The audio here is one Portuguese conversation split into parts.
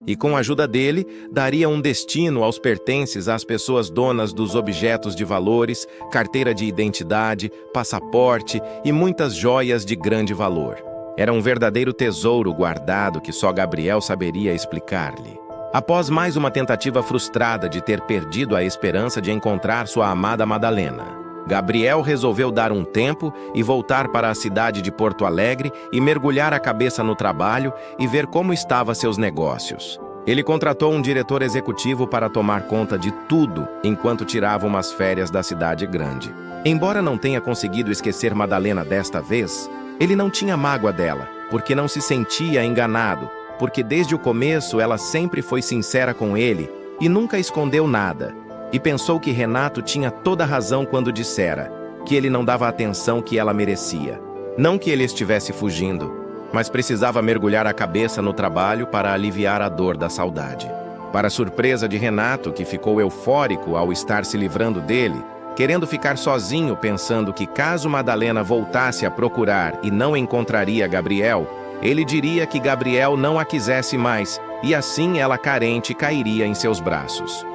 e com a ajuda dele, daria um destino aos pertences às pessoas donas dos objetos de valores, carteira de identidade, passaporte e muitas joias de grande valor. Era um verdadeiro tesouro guardado que só Gabriel saberia explicar-lhe. Após mais uma tentativa frustrada de ter perdido a esperança de encontrar sua amada Madalena, Gabriel resolveu dar um tempo e voltar para a cidade de Porto Alegre e mergulhar a cabeça no trabalho e ver como estavam seus negócios. Ele contratou um diretor executivo para tomar conta de tudo enquanto tirava umas férias da cidade grande. Embora não tenha conseguido esquecer Madalena desta vez, ele não tinha mágoa dela, porque não se sentia enganado, porque desde o começo ela sempre foi sincera com ele e nunca escondeu nada. E pensou que Renato tinha toda a razão quando dissera que ele não dava a atenção que ela merecia. Não que ele estivesse fugindo, mas precisava mergulhar a cabeça no trabalho para aliviar a dor da saudade. Para surpresa de Renato, que ficou eufórico ao estar se livrando dele, querendo ficar sozinho pensando que caso Madalena voltasse a procurar e não encontraria Gabriel, ele diria que Gabriel não a quisesse mais e assim ela carente cairia em seus braços.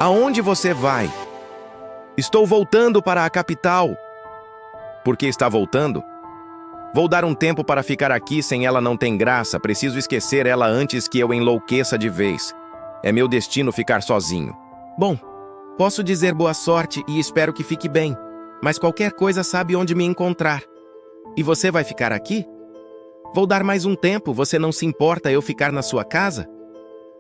Aonde você vai? Estou voltando para a capital. Por que está voltando? Vou dar um tempo para ficar aqui, sem ela não tem graça, preciso esquecer ela antes que eu enlouqueça de vez. É meu destino ficar sozinho. Bom, posso dizer boa sorte e espero que fique bem, mas qualquer coisa sabe onde me encontrar. E você vai ficar aqui? Vou dar mais um tempo, você não se importa eu ficar na sua casa?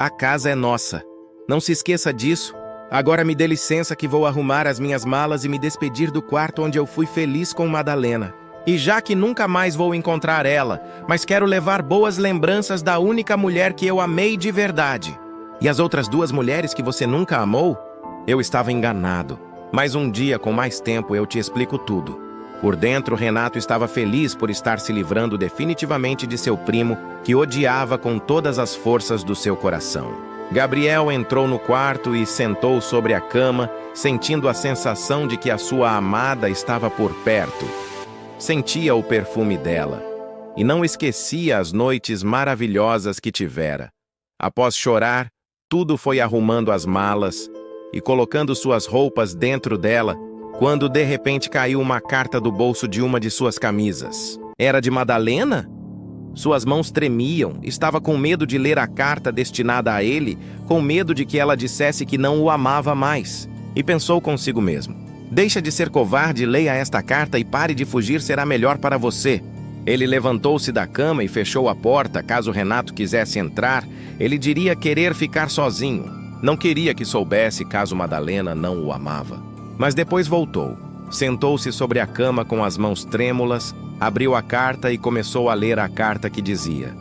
A casa é nossa. Não se esqueça disso. Agora me dê licença que vou arrumar as minhas malas e me despedir do quarto onde eu fui feliz com Madalena. E já que nunca mais vou encontrar ela, mas quero levar boas lembranças da única mulher que eu amei de verdade. E as outras duas mulheres que você nunca amou? Eu estava enganado. Mas um dia, com mais tempo, eu te explico tudo. Por dentro, Renato estava feliz por estar se livrando definitivamente de seu primo, que odiava com todas as forças do seu coração. Gabriel entrou no quarto e sentou sobre a cama, sentindo a sensação de que a sua amada estava por perto. Sentia o perfume dela e não esquecia as noites maravilhosas que tivera. Após chorar, tudo foi arrumando as malas e colocando suas roupas dentro dela, quando de repente caiu uma carta do bolso de uma de suas camisas. Era de Madalena? Suas mãos tremiam, estava com medo de ler a carta destinada a ele, com medo de que ela dissesse que não o amava mais. E pensou consigo mesmo: deixa de ser covarde, leia esta carta e pare de fugir, será melhor para você. Ele levantou-se da cama e fechou a porta. Caso Renato quisesse entrar, ele diria querer ficar sozinho. Não queria que soubesse caso Madalena não o amava. Mas depois voltou. Sentou-se sobre a cama com as mãos trêmulas, abriu a carta e começou a ler a carta que dizia: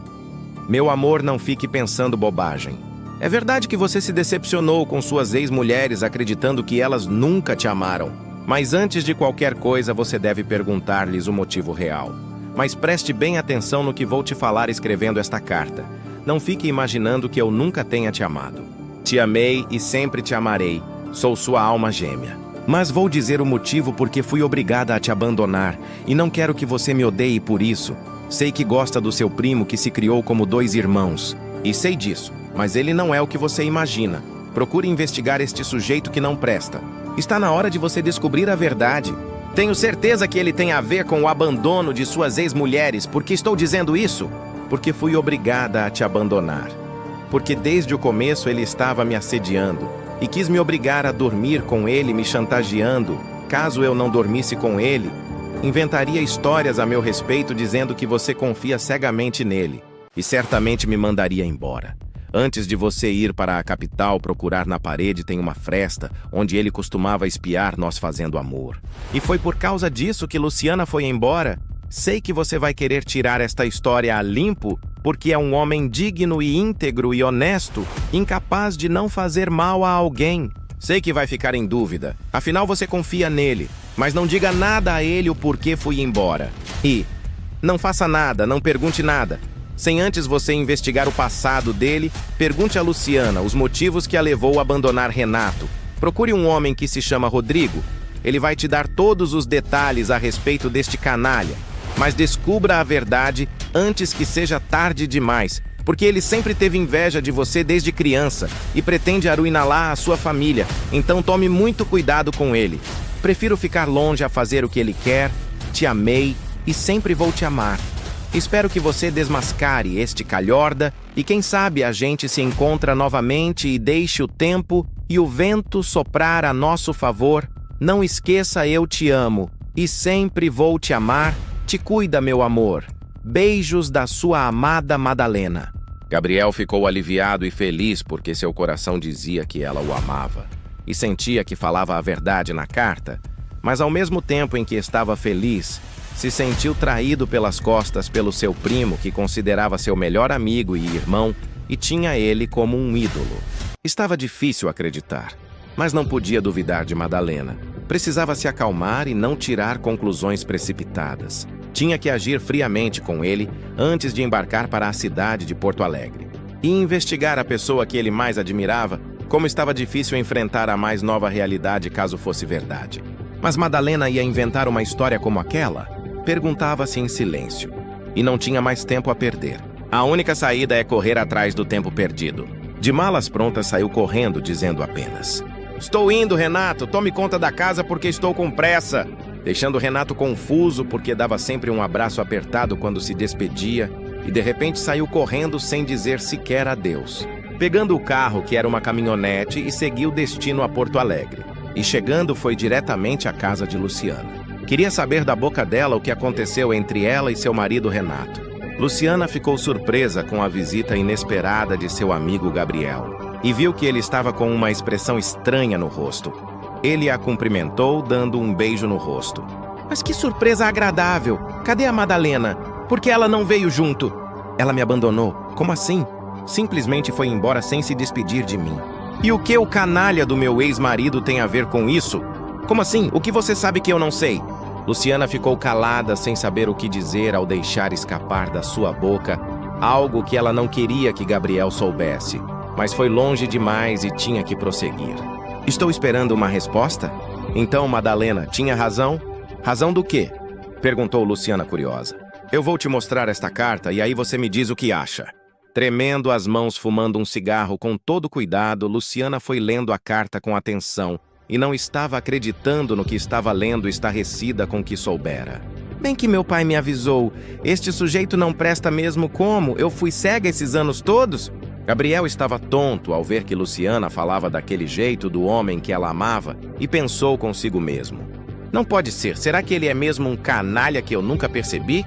meu amor, não fique pensando bobagem. É verdade que você se decepcionou com suas ex-mulheres acreditando que elas nunca te amaram. Mas antes de qualquer coisa você deve perguntar-lhes o motivo real. Mas preste bem atenção no que vou te falar escrevendo esta carta. Não fique imaginando que eu nunca tenha te amado. Te amei e sempre te amarei. Sou sua alma gêmea. Mas vou dizer o motivo porque fui obrigada a te abandonar, e não quero que você me odeie por isso. Sei que gosta do seu primo que se criou como dois irmãos. E sei disso, mas ele não é o que você imagina. Procure investigar este sujeito que não presta. Está na hora de você descobrir a verdade. Tenho certeza que ele tem a ver com o abandono de suas ex-mulheres. Por que estou dizendo isso? Porque fui obrigada a te abandonar. Porque desde o começo ele estava me assediando e quis me obrigar a dormir com ele, me chantageando. Caso eu não dormisse com ele, inventaria histórias a meu respeito dizendo que você confia cegamente nele e certamente me mandaria embora. Antes de você ir para a capital procurar na parede tem uma fresta onde ele costumava espiar nós fazendo amor. E foi por causa disso que Luciana foi embora. Sei que você vai querer tirar esta história a limpo, porque é um homem digno e íntegro e honesto, incapaz de não fazer mal a alguém. Sei que vai ficar em dúvida, afinal você confia nele, mas não diga nada a ele o porquê fui embora. E não faça nada, não pergunte nada. Sem antes você investigar o passado dele, pergunte a Luciana os motivos que a levou a abandonar Renato. Procure um homem que se chama Rodrigo. Ele vai te dar todos os detalhes a respeito deste canalha. Mas descubra a verdade antes que seja tarde demais, porque ele sempre teve inveja de você desde criança e pretende arruinar a sua família, então tome muito cuidado com ele. Prefiro ficar longe a fazer o que ele quer, te amei e sempre vou te amar. Espero que você desmascare este calhorda e quem sabe a gente se encontra novamente e deixe o tempo e o vento soprar a nosso favor. Não esqueça, eu te amo e sempre vou te amar. Te cuida, meu amor. Beijos da sua amada Madalena. Gabriel ficou aliviado e feliz porque seu coração dizia que ela o amava e sentia que falava a verdade na carta, mas ao mesmo tempo em que estava feliz, se sentiu traído pelas costas pelo seu primo, que considerava seu melhor amigo e irmão e tinha ele como um ídolo. Estava difícil acreditar, mas não podia duvidar de Madalena. Precisava se acalmar e não tirar conclusões precipitadas. Tinha que agir friamente com ele antes de embarcar para a cidade de Porto Alegre e investigar a pessoa que ele mais admirava, como estava difícil enfrentar a mais nova realidade caso fosse verdade. Mas Madalena ia inventar uma história como aquela? Perguntava-se em silêncio. E não tinha mais tempo a perder. A única saída é correr atrás do tempo perdido. De malas prontas, saiu correndo, dizendo apenas: "Estou indo, Renato. Tome conta da casa porque estou com pressa." Deixando Renato confuso porque dava sempre um abraço apertado quando se despedia e de repente saiu correndo sem dizer sequer adeus. Pegando o carro, que era uma caminhonete, e seguiu destino a Porto Alegre. E chegando, foi diretamente à casa de Luciana. Queria saber da boca dela o que aconteceu entre ela e seu marido Renato. Luciana ficou surpresa com a visita inesperada de seu amigo Gabriel e viu que ele estava com uma expressão estranha no rosto. Ele a cumprimentou, dando um beijo no rosto. "Mas que surpresa agradável! Cadê a Madalena? Por que ela não veio junto?" "Ela me abandonou." "Como assim?" "Simplesmente foi embora sem se despedir de mim." "E o que o canalha do meu ex-marido tem a ver com isso?" "Como assim? O que você sabe que eu não sei?" Luciana ficou calada, sem saber o que dizer ao deixar escapar da sua boca algo que ela não queria que Gabriel soubesse, mas foi longe demais e tinha que prosseguir. "Estou esperando uma resposta?" "Então, Madalena, tinha razão?" "Razão do quê?" perguntou Luciana curiosa. "Eu vou te mostrar esta carta e aí você me diz o que acha." Tremendo as mãos, fumando um cigarro com todo cuidado, Luciana foi lendo a carta com atenção e não estava acreditando no que estava lendo, estarrecida com o que soubera. "Bem que meu pai me avisou. Este sujeito não presta mesmo. Como? Eu fui cega esses anos todos?" Gabriel estava tonto ao ver que Luciana falava daquele jeito do homem que ela amava e pensou consigo mesmo: "Não pode ser. Será que ele é mesmo um canalha que eu nunca percebi?"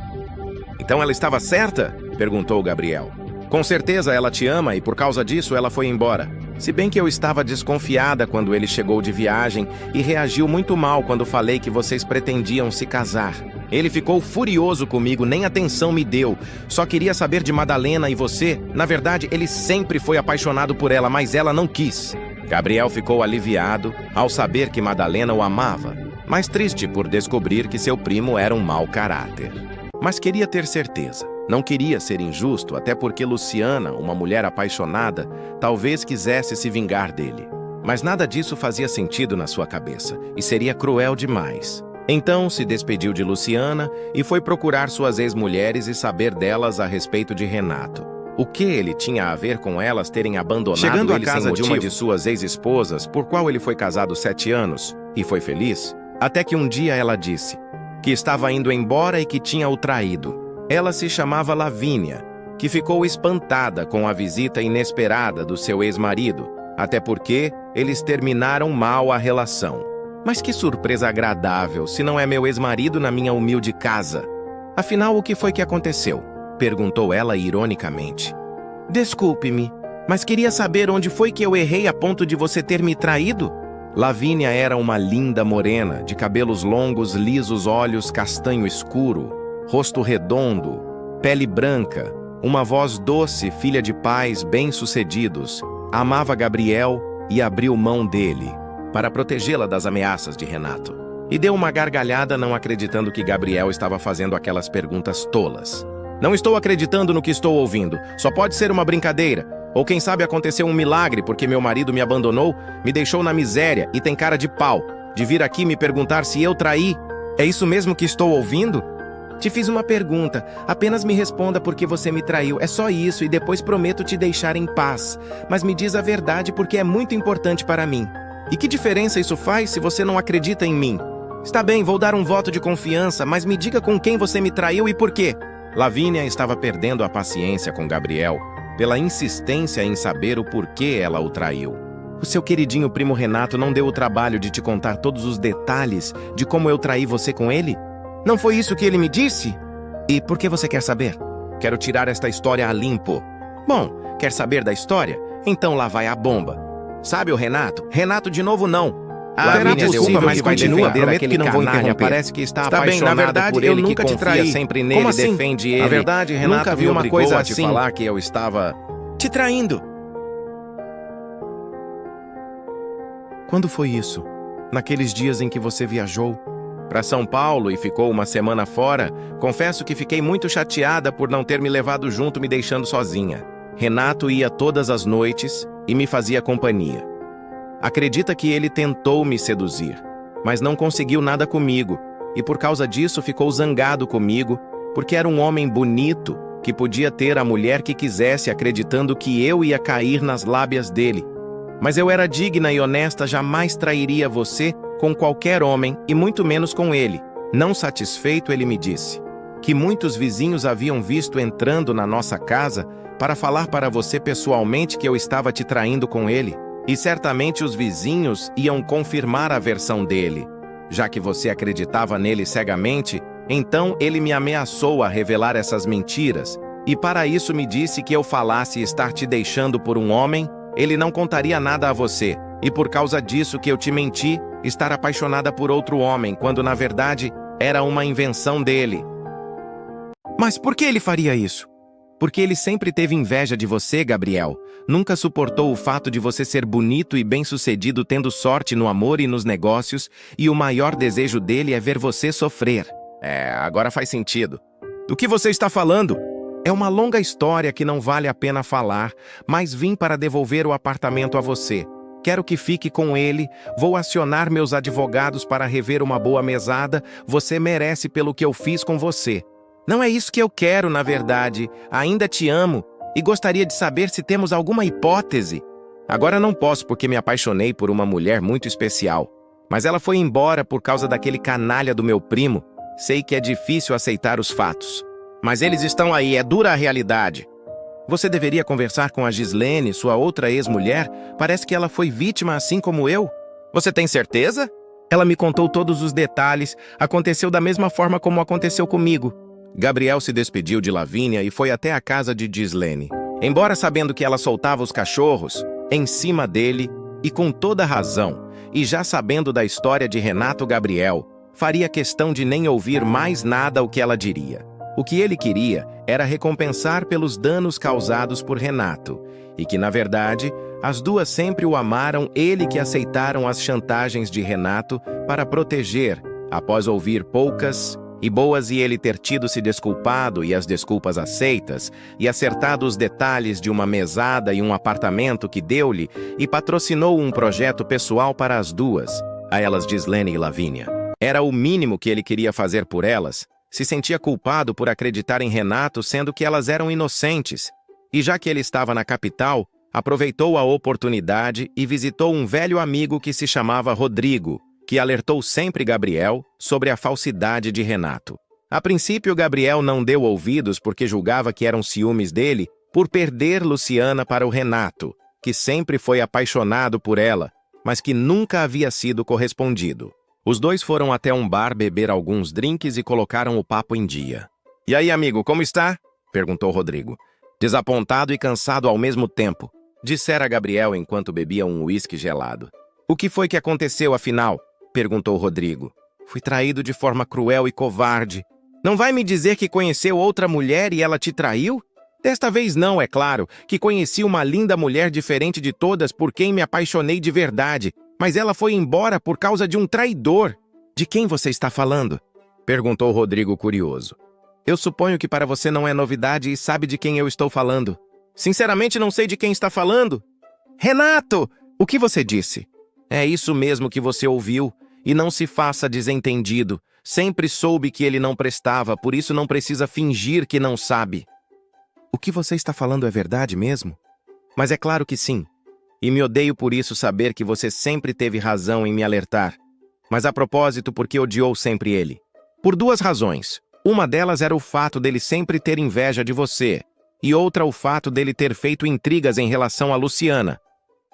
"Então ela estava certa?" perguntou Gabriel. "Com certeza ela te ama e por causa disso ela foi embora. Se bem que eu estava desconfiada quando ele chegou de viagem e reagiu muito mal quando falei que vocês pretendiam se casar. Ele ficou furioso comigo, nem atenção me deu. Só queria saber de Madalena e você. Na verdade, ele sempre foi apaixonado por ela, mas ela não quis." Gabriel ficou aliviado ao saber que Madalena o amava, mas triste por descobrir que seu primo era um mau caráter. Mas queria ter certeza. Não queria ser injusto, até porque Luciana, uma mulher apaixonada, talvez quisesse se vingar dele. Mas nada disso fazia sentido na sua cabeça, e seria cruel demais. Então se despediu de Luciana e foi procurar suas ex-mulheres e saber delas a respeito de Renato. O que ele tinha a ver com elas terem abandonado Chegando à ele casa sem de motivo? uma De suas ex-esposas, por qual ele foi casado 7 anos, e foi feliz, até que um dia ela disse que estava indo embora e que tinha o traído. Ela se chamava Lavínia, que ficou espantada com a visita inesperada do seu ex-marido, até porque eles terminaram mal a relação. "Mas que surpresa agradável, se não é meu ex-marido na minha humilde casa." "Afinal, o que foi que aconteceu?" perguntou ela ironicamente. "Desculpe-me, mas queria saber onde foi que eu errei a ponto de você ter me traído?" Lavínia era uma linda morena, de cabelos longos, lisos, olhos castanho escuro, rosto redondo, pele branca, uma voz doce, filha de pais bem-sucedidos. Amava Gabriel e abriu mão dele para protegê-la das ameaças de Renato. E deu uma gargalhada, não acreditando que Gabriel estava fazendo aquelas perguntas tolas. "Não estou acreditando no que estou ouvindo. Só pode ser uma brincadeira. Ou quem sabe aconteceu um milagre porque meu marido me abandonou, me deixou na miséria e tem cara de pau de vir aqui me perguntar se eu traí. É isso mesmo que estou ouvindo?" Te fiz uma pergunta. Apenas me responda por que você me traiu. É só isso e depois prometo te deixar em paz. Mas me diz a verdade porque é muito importante para mim. E que diferença isso faz se você não acredita em mim? Está bem, vou dar um voto de confiança, mas me diga com quem você me traiu e por quê. Lavínia estava perdendo a paciência com Gabriel, pela insistência em saber o porquê ela o traiu. O seu queridinho primo Renato não deu o trabalho de te contar todos os detalhes de como eu traí você com ele? Não foi isso que ele me disse? E por que você quer saber? Quero tirar esta história a limpo. Bom, quer saber da história? Então lá vai a bomba. Sabe o Renato? Renato de novo não. Lavínia, Desculpa, mas continua. Prometo que não vou interromper. Parece que está bem, apaixonado na verdade, por eu ele, nunca que te confia traí. sempre nele, Como assim? defende ele. Na verdade, Renato nunca vi me uma obrigou coisa a te assim. falar Que eu estava te traindo. Quando foi isso? Naqueles dias em que você viajou para São Paulo e ficou uma semana fora? Confesso que fiquei muito chateada por não ter me levado junto, me deixando sozinha. Renato ia todas as noites e me fazia companhia. Acredita que ele tentou me seduzir, mas não conseguiu nada comigo, e por causa disso ficou zangado comigo, porque era um homem bonito que podia ter a mulher que quisesse, acreditando que eu ia cair nas lábias dele. Mas eu era digna e honesta, jamais trairia você com qualquer homem, e muito menos com ele. Não satisfeito, ele me disse que muitos vizinhos haviam visto entrando na nossa casa para falar para você pessoalmente que eu estava te traindo com ele. E certamente os vizinhos iam confirmar a versão dele. Já que você acreditava nele cegamente, então ele me ameaçou a revelar essas mentiras, e para isso me disse que eu falasse estar te deixando por um homem, ele não contaria nada a você, e por causa disso que eu te menti, estar apaixonada por outro homem, quando na verdade era uma invenção dele. Mas por que ele faria isso? Porque ele sempre teve inveja de você, Gabriel. Nunca suportou o fato de você ser bonito e bem-sucedido, tendo sorte no amor e nos negócios, e o maior desejo dele é ver você sofrer. Agora faz sentido. Do que você está falando? É uma longa história que não vale a pena falar, mas vim para devolver o apartamento a você. Quero que fique com ele, vou acionar meus advogados para rever uma boa mesada, você merece pelo que eu fiz com você. Não é isso que eu quero, na verdade. Ainda te amo e gostaria de saber se temos alguma hipótese. Agora não posso porque me apaixonei por uma mulher muito especial. Mas ela foi embora por causa daquele canalha do meu primo. Sei que é difícil aceitar os fatos. Mas eles estão aí, é dura a realidade. Você deveria conversar com a Gislene, sua outra ex-mulher. Parece que ela foi vítima assim como eu. Você tem certeza? Ela me contou todos os detalhes. Aconteceu da mesma forma como aconteceu comigo. Gabriel se despediu de Lavínia e foi até a casa de Gislene. Embora sabendo que ela soltava os cachorros em cima dele, e com toda razão, e já sabendo da história de Renato, Gabriel faria questão de nem ouvir mais nada o que ela diria. O que ele queria era recompensar pelos danos causados por Renato, e que, na verdade, as duas sempre o amaram, ele que aceitaram as chantagens de Renato para proteger, após ouvir poucas e boas e ele ter tido se desculpado e as desculpas aceitas, e acertado os detalhes de uma mesada e um apartamento que deu-lhe, e patrocinou um projeto pessoal para as duas, a elas Gislene e Lavínia. Era o mínimo que ele queria fazer por elas. Se sentia culpado por acreditar em Renato, sendo que elas eram inocentes. E já que ele estava na capital, aproveitou a oportunidade e visitou um velho amigo que se chamava Rodrigo, que alertou sempre Gabriel sobre a falsidade de Renato. A princípio, Gabriel não deu ouvidos porque julgava que eram ciúmes dele por perder Luciana para o Renato, que sempre foi apaixonado por ela, mas que nunca havia sido correspondido. Os dois foram até um bar beber alguns drinks e colocaram o papo em dia. "E aí, amigo, como está?" perguntou Rodrigo. "Desapontado e cansado ao mesmo tempo", dissera Gabriel enquanto bebia um uísque gelado. "O que foi que aconteceu, afinal?" perguntou Rodrigo. "Fui traído de forma cruel e covarde." "Não vai me dizer que conheceu outra mulher e ela te traiu?" "Desta vez não, é claro, que conheci uma linda mulher diferente de todas por quem me apaixonei de verdade, mas ela foi embora por causa de um traidor." "De quem você está falando?" perguntou Rodrigo curioso. "Eu suponho que para você não é novidade e sabe de quem eu estou falando." "Sinceramente não sei de quem está falando." "Renato! O que você disse?" "É isso mesmo que você ouviu. E não se faça desentendido. Sempre soube que ele não prestava, por isso não precisa fingir que não sabe. O que você está falando é verdade mesmo? Mas é claro que sim. E me odeio por isso saber que você sempre teve razão em me alertar. Mas a propósito, porque odiou sempre ele. Por duas razões. Uma delas era o fato dele sempre ter inveja de você. E outra o fato dele ter feito intrigas em relação a Luciana.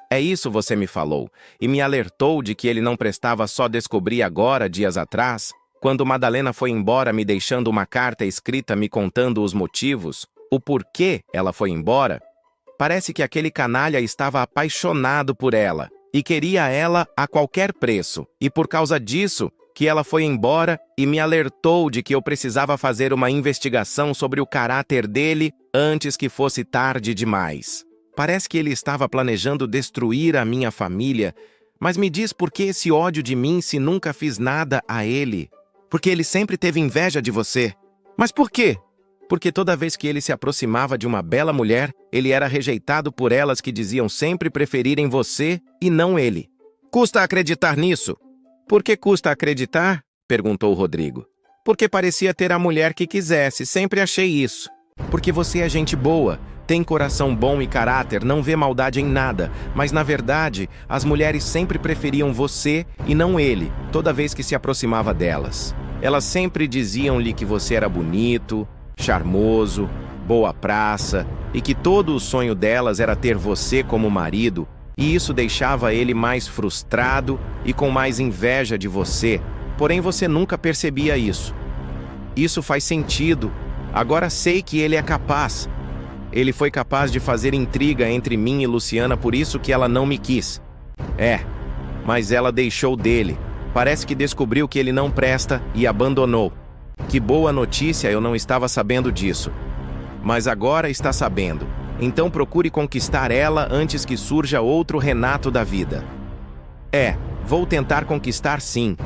É isso você me falou. E me alertou de que ele não prestava, só descobri agora, dias atrás, quando Madalena foi embora me deixando uma carta escrita me contando os motivos, o porquê ela foi embora. Parece que aquele canalha estava apaixonado por ela e queria ela a qualquer preço. E por causa disso, que ela foi embora e me alertou de que eu precisava fazer uma investigação sobre o caráter dele antes que fosse tarde demais. Parece que ele estava planejando destruir a minha família, mas me diz por que esse ódio de mim se nunca fiz nada a ele? Porque ele sempre teve inveja de você. Mas por quê? Porque toda vez que ele se aproximava de uma bela mulher, ele era rejeitado por elas que diziam sempre preferirem você e não ele. Custa acreditar nisso? Por que custa acreditar? Perguntou Rodrigo. Porque parecia ter a mulher que quisesse, sempre achei isso. Porque você é gente boa, tem coração bom e caráter, não vê maldade em nada, mas na verdade, as mulheres sempre preferiam você e não ele, toda vez que se aproximava delas. Elas sempre diziam-lhe que você era bonito, charmoso, boa praça, e que todo o sonho delas era ter você como marido, e isso deixava ele mais frustrado e com mais inveja de você, porém você nunca percebia isso. Isso faz sentido. Agora sei que ele é capaz. Ele foi capaz de fazer intriga entre mim e Luciana, por isso que ela não me quis. Mas ela deixou dele. Parece que descobriu que ele não presta e abandonou. Que boa notícia, eu não estava sabendo disso. Mas agora está sabendo. Então procure conquistar ela antes que surja outro Renato da vida. Vou tentar conquistar sim.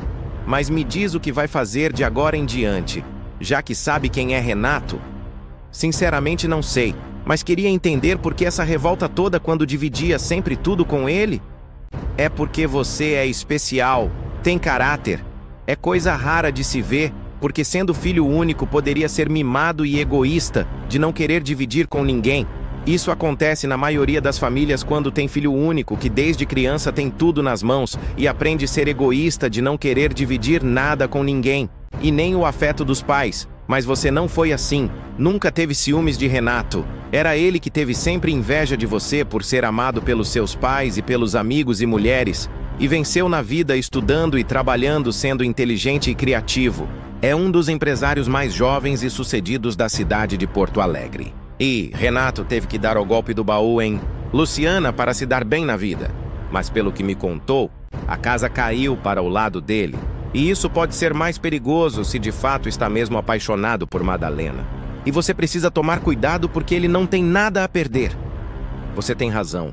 Mas me diz o que vai fazer de agora em diante, já que sabe quem é Renato? Sinceramente não sei, mas queria entender por que essa revolta toda quando dividia sempre tudo com ele? É porque você é especial, tem caráter. É coisa rara de se ver, porque sendo filho único poderia ser mimado e egoísta, de não querer dividir com ninguém. Isso acontece na maioria das famílias quando tem filho único, que desde criança tem tudo nas mãos e aprende a ser egoísta, de não querer dividir nada com ninguém, e nem o afeto dos pais. Mas você não foi assim, nunca teve ciúmes de Renato. Era ele que teve sempre inveja de você por ser amado pelos seus pais e pelos amigos e mulheres, e venceu na vida estudando e trabalhando, sendo inteligente e criativo. É um dos empresários mais jovens e sucedidos da cidade de Porto Alegre. E Renato teve que dar o golpe do baú em Luciana para se dar bem na vida. Mas pelo que me contou, a casa caiu para o lado dele. E isso pode ser mais perigoso se de fato está mesmo apaixonado por Madalena. E você precisa tomar cuidado porque ele não tem nada a perder. Você tem razão.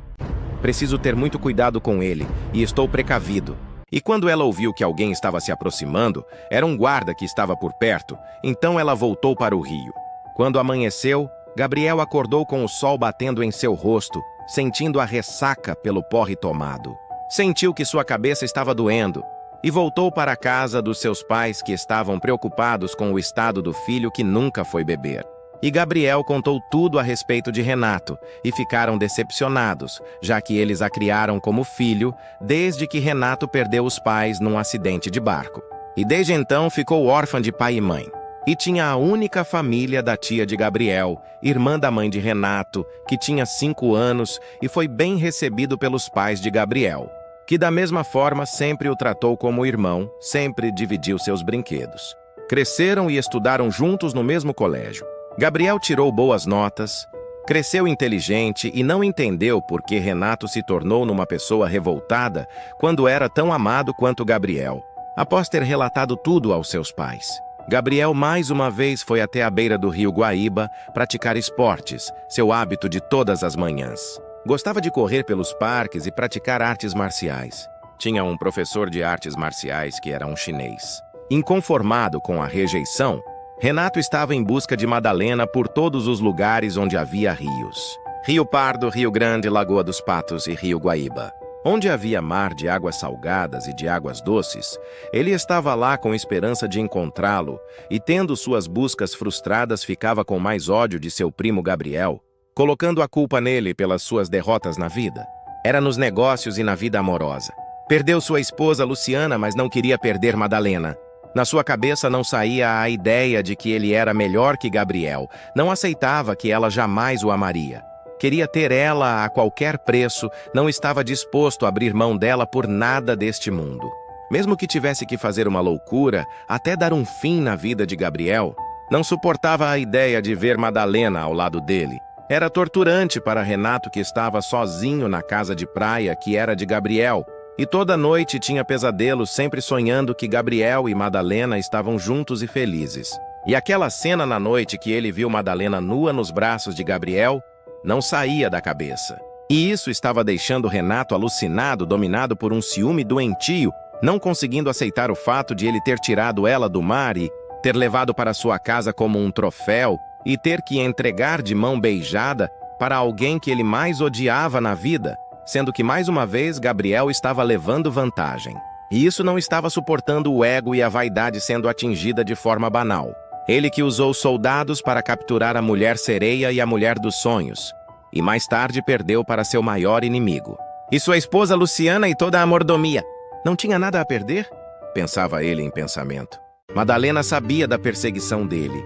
Preciso ter muito cuidado com ele e estou precavido. E quando ela ouviu que alguém estava se aproximando, era um guarda que estava por perto, então ela voltou para o rio. Quando amanheceu, Gabriel acordou com o sol batendo em seu rosto, sentindo a ressaca pelo porre tomado. Sentiu que sua cabeça estava doendo e voltou para a casa dos seus pais, que estavam preocupados com o estado do filho que nunca foi beber. E Gabriel contou tudo a respeito de Renato e ficaram decepcionados, já que eles a criaram como filho desde que Renato perdeu os pais num acidente de barco. E desde então ficou órfã de pai e mãe. E tinha a única família da tia de Gabriel, irmã da mãe de Renato, que tinha 5 anos e foi bem recebido pelos pais de Gabriel, que da mesma forma sempre o tratou como irmão, sempre dividiu seus brinquedos. Cresceram e estudaram juntos no mesmo colégio. Gabriel tirou boas notas, cresceu inteligente e não entendeu por que Renato se tornou numa pessoa revoltada quando era tão amado quanto Gabriel. Após ter relatado tudo aos seus pais, Gabriel mais uma vez foi até a beira do rio Guaíba praticar esportes, seu hábito de todas as manhãs. Gostava de correr pelos parques e praticar artes marciais. Tinha um professor de artes marciais que era um chinês. Inconformado com a rejeição, Renato estava em busca de Madalena por todos os lugares onde havia rios. Rio Pardo, Rio Grande, Lagoa dos Patos e Rio Guaíba. Onde havia mar de águas salgadas e de águas doces, ele estava lá com esperança de encontrá-lo, e tendo suas buscas frustradas, ficava com mais ódio de seu primo Gabriel, colocando a culpa nele pelas suas derrotas na vida. Era nos negócios e na vida amorosa. Perdeu sua esposa Luciana, mas não queria perder Madalena. Na sua cabeça não saía a ideia de que ele era melhor que Gabriel. Não aceitava que ela jamais o amaria. Queria ter ela a qualquer preço, não estava disposto a abrir mão dela por nada deste mundo. Mesmo que tivesse que fazer uma loucura, até dar um fim na vida de Gabriel, não suportava a ideia de ver Madalena ao lado dele. Era torturante para Renato, que estava sozinho na casa de praia que era de Gabriel, e toda noite tinha pesadelos, sempre sonhando que Gabriel e Madalena estavam juntos e felizes. E aquela cena na noite que ele viu Madalena nua nos braços de Gabriel não saía da cabeça. E isso estava deixando Renato alucinado, dominado por um ciúme doentio, não conseguindo aceitar o fato de ele ter tirado ela do mar e ter levado para sua casa como um troféu e ter que entregar de mão beijada para alguém que ele mais odiava na vida, sendo que mais uma vez Gabriel estava levando vantagem. E isso não estava suportando o ego e a vaidade sendo atingida de forma banal. Ele que usou soldados para capturar a mulher sereia e a mulher dos sonhos, e mais tarde perdeu para seu maior inimigo. E sua esposa Luciana e toda a mordomia. Não tinha nada a perder? Pensava ele em pensamento. Madalena sabia da perseguição dele,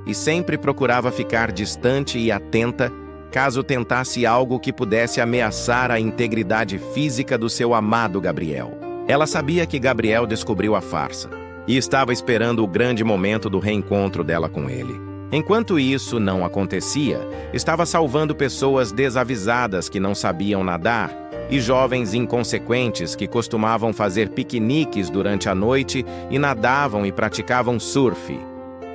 e sempre procurava ficar distante e atenta caso tentasse algo que pudesse ameaçar a integridade física do seu amado Gabriel. Ela sabia que Gabriel descobriu a farsa e estava esperando o grande momento do reencontro dela com ele. Enquanto isso não acontecia, estava salvando pessoas desavisadas que não sabiam nadar e jovens inconsequentes que costumavam fazer piqueniques durante a noite e nadavam e praticavam surf.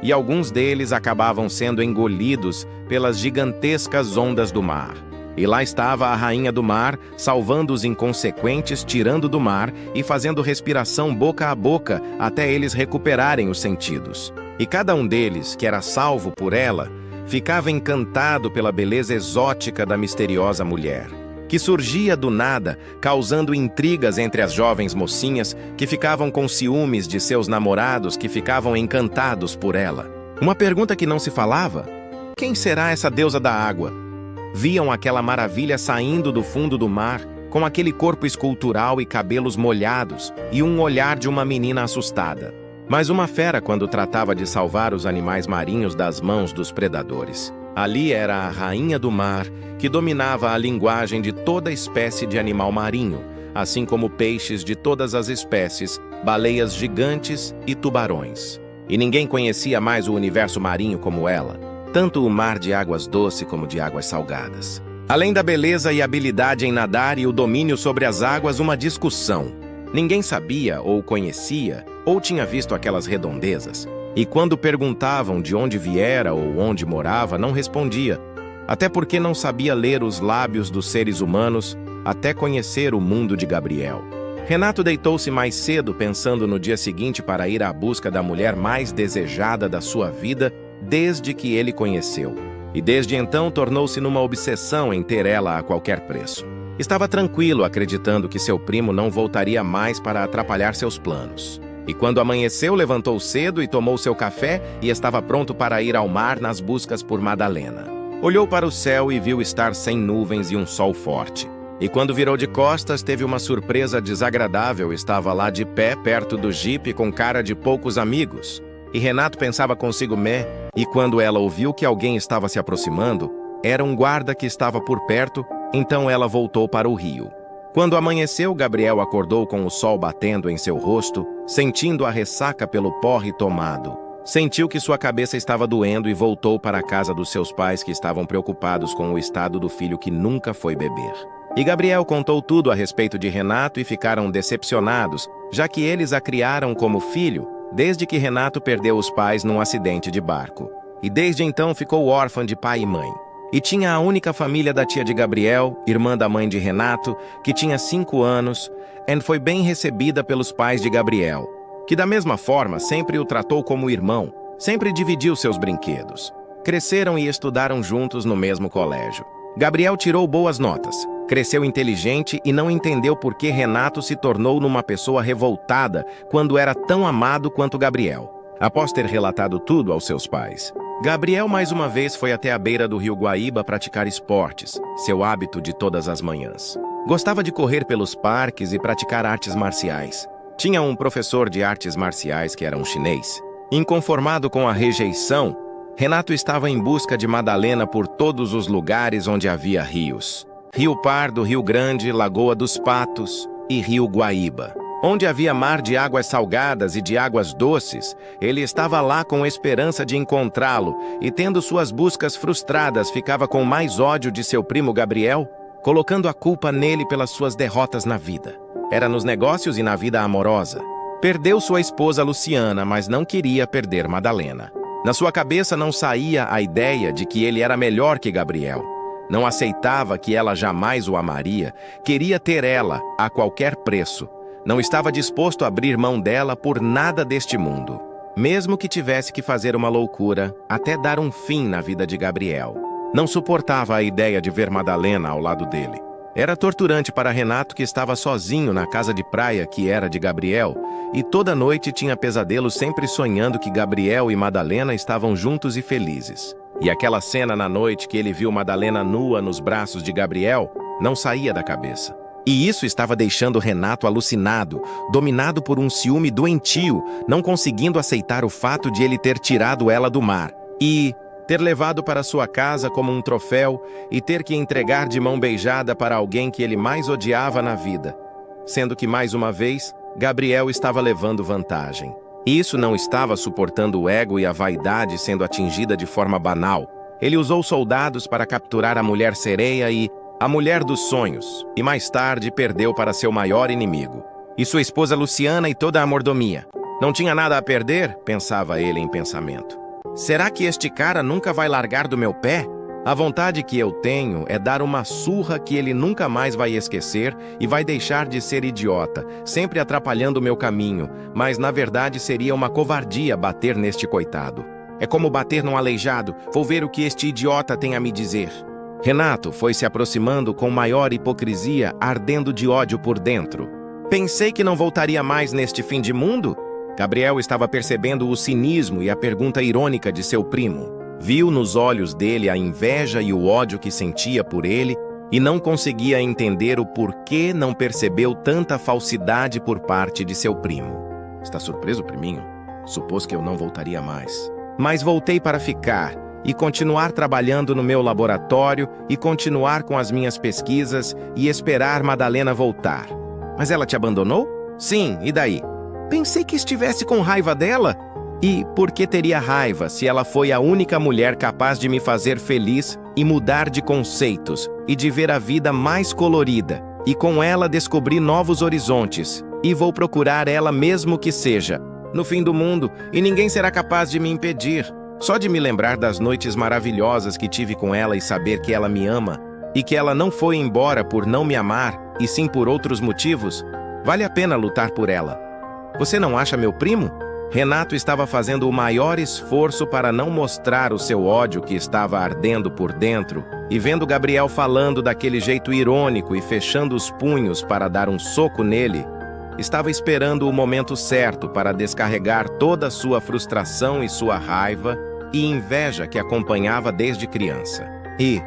E alguns deles acabavam sendo engolidos pelas gigantescas ondas do mar. E lá estava a rainha do mar, salvando os inconsequentes, tirando do mar e fazendo respiração boca a boca até eles recuperarem os sentidos. E cada um deles, que era salvo por ela, ficava encantado pela beleza exótica da misteriosa mulher, que surgia do nada, causando intrigas entre as jovens mocinhas que ficavam com ciúmes de seus namorados que ficavam encantados por ela. Uma pergunta que não se falava: quem será essa deusa da água? Viam aquela maravilha saindo do fundo do mar, com aquele corpo escultural e cabelos molhados, e um olhar de uma menina assustada. Mas uma fera quando tratava de salvar os animais marinhos das mãos dos predadores. Ali era a rainha do mar, que dominava a linguagem de toda espécie de animal marinho, assim como peixes de todas as espécies, baleias gigantes e tubarões. E ninguém conhecia mais o universo marinho como ela, tanto o mar de águas doces como de águas salgadas. Além da beleza e habilidade em nadar e o domínio sobre as águas, uma discussão. Ninguém sabia ou conhecia ou tinha visto aquelas redondezas. E quando perguntavam de onde viera ou onde morava, não respondia, até porque não sabia ler os lábios dos seres humanos até conhecer o mundo de Gabriel. Renato deitou-se mais cedo pensando no dia seguinte para ir à busca da mulher mais desejada da sua vida desde que ele conheceu. E desde então tornou-se numa obsessão em ter ela a qualquer preço. Estava tranquilo, acreditando que seu primo não voltaria mais para atrapalhar seus planos. E quando amanheceu, levantou cedo e tomou seu café e estava pronto para ir ao mar nas buscas por Madalena. Olhou para o céu e viu estar sem nuvens e um sol forte. E quando virou de costas, teve uma surpresa desagradável. Estava lá de pé, perto do jipe, com cara de poucos amigos. E Renato pensava consigo, e quando ela ouviu que alguém estava se aproximando, era um guarda que estava por perto, então ela voltou para o rio. Quando amanheceu, Gabriel acordou com o sol batendo em seu rosto, sentindo a ressaca pelo porre tomado. Sentiu que sua cabeça estava doendo e voltou para a casa dos seus pais, que estavam preocupados com o estado do filho que nunca foi beber. E Gabriel contou tudo a respeito de Renato e ficaram decepcionados, já que eles a criaram como filho, desde que Renato perdeu os pais num acidente de barco. E desde então ficou órfã de pai e mãe. E tinha a única família da tia de Gabriel, irmã da mãe de Renato, que tinha 5 anos, e foi bem recebida pelos pais de Gabriel, que da mesma forma sempre o tratou como irmão, sempre dividiu seus brinquedos. Cresceram e estudaram juntos no mesmo colégio. Gabriel tirou boas notas, cresceu inteligente e não entendeu por que Renato se tornou numa pessoa revoltada quando era tão amado quanto Gabriel. Após ter relatado tudo aos seus pais, Gabriel mais uma vez foi até a beira do rio Guaíba praticar esportes, seu hábito de todas as manhãs. Gostava de correr pelos parques e praticar artes marciais. Tinha um professor de artes marciais que era um chinês. Inconformado com a rejeição, Renato estava em busca de Madalena por todos os lugares onde havia rios. Rio Pardo, Rio Grande, Lagoa dos Patos e Rio Guaíba. Onde havia mar de águas salgadas e de águas doces, ele estava lá com esperança de encontrá-lo e, tendo suas buscas frustradas, ficava com mais ódio de seu primo Gabriel, colocando a culpa nele pelas suas derrotas na vida. Era nos negócios e na vida amorosa. Perdeu sua esposa Luciana, mas não queria perder Madalena. Na sua cabeça não saía a ideia de que ele era melhor que Gabriel. Não aceitava que ela jamais o amaria, queria ter ela a qualquer preço. Não estava disposto a abrir mão dela por nada deste mundo. Mesmo que tivesse que fazer uma loucura, até dar um fim na vida de Gabriel. Não suportava a ideia de ver Madalena ao lado dele. Era torturante para Renato, que estava sozinho na casa de praia que era de Gabriel, e toda noite tinha pesadelos, sempre sonhando que Gabriel e Madalena estavam juntos e felizes. E aquela cena na noite que ele viu Madalena nua nos braços de Gabriel não saía da cabeça. E isso estava deixando Renato alucinado, dominado por um ciúme doentio, não conseguindo aceitar o fato de ele ter tirado ela do mar e ter levado para sua casa como um troféu e ter que entregar de mão beijada para alguém que ele mais odiava na vida. Sendo que, mais uma vez, Gabriel estava levando vantagem. Isso não estava suportando o ego e a vaidade sendo atingida de forma banal. Ele usou soldados para capturar a mulher sereia e a mulher dos sonhos, e mais tarde perdeu para seu maior inimigo. E sua esposa Luciana e toda a mordomia. Não tinha nada a perder, pensava ele em pensamento. Será que este cara nunca vai largar do meu pé? A vontade que eu tenho é dar uma surra que ele nunca mais vai esquecer e vai deixar de ser idiota, sempre atrapalhando o meu caminho, mas na verdade seria uma covardia bater neste coitado. É como bater num aleijado, vou ver o que este idiota tem a me dizer. Renato foi se aproximando com maior hipocrisia, ardendo de ódio por dentro. Pensei que não voltaria mais neste fim de mundo? Gabriel estava percebendo o cinismo e a pergunta irônica de seu primo. Viu nos olhos dele a inveja e o ódio que sentia por ele e não conseguia entender o porquê não percebeu tanta falsidade por parte de seu primo. Está surpreso, priminho? Supôs que eu não voltaria mais. Mas voltei para ficar e continuar trabalhando no meu laboratório e continuar com as minhas pesquisas e esperar Madalena voltar. Mas ela te abandonou? Sim, e daí? Pensei que estivesse com raiva dela. E por que teria raiva se ela foi a única mulher capaz de me fazer feliz e mudar de conceitos e de ver a vida mais colorida? E com ela descobri novos horizontes e vou procurar ela mesmo que seja no fim do mundo e ninguém será capaz de me impedir. Só de me lembrar das noites maravilhosas que tive com ela e saber que ela me ama e que ela não foi embora por não me amar e sim por outros motivos, vale a pena lutar por ela. Você não acha, meu primo? Renato estava fazendo o maior esforço para não mostrar o seu ódio que estava ardendo por dentro, e vendo Gabriel falando daquele jeito irônico e fechando os punhos para dar um soco nele, estava esperando o momento certo para descarregar toda a sua frustração e sua raiva e inveja que acompanhava desde criança. E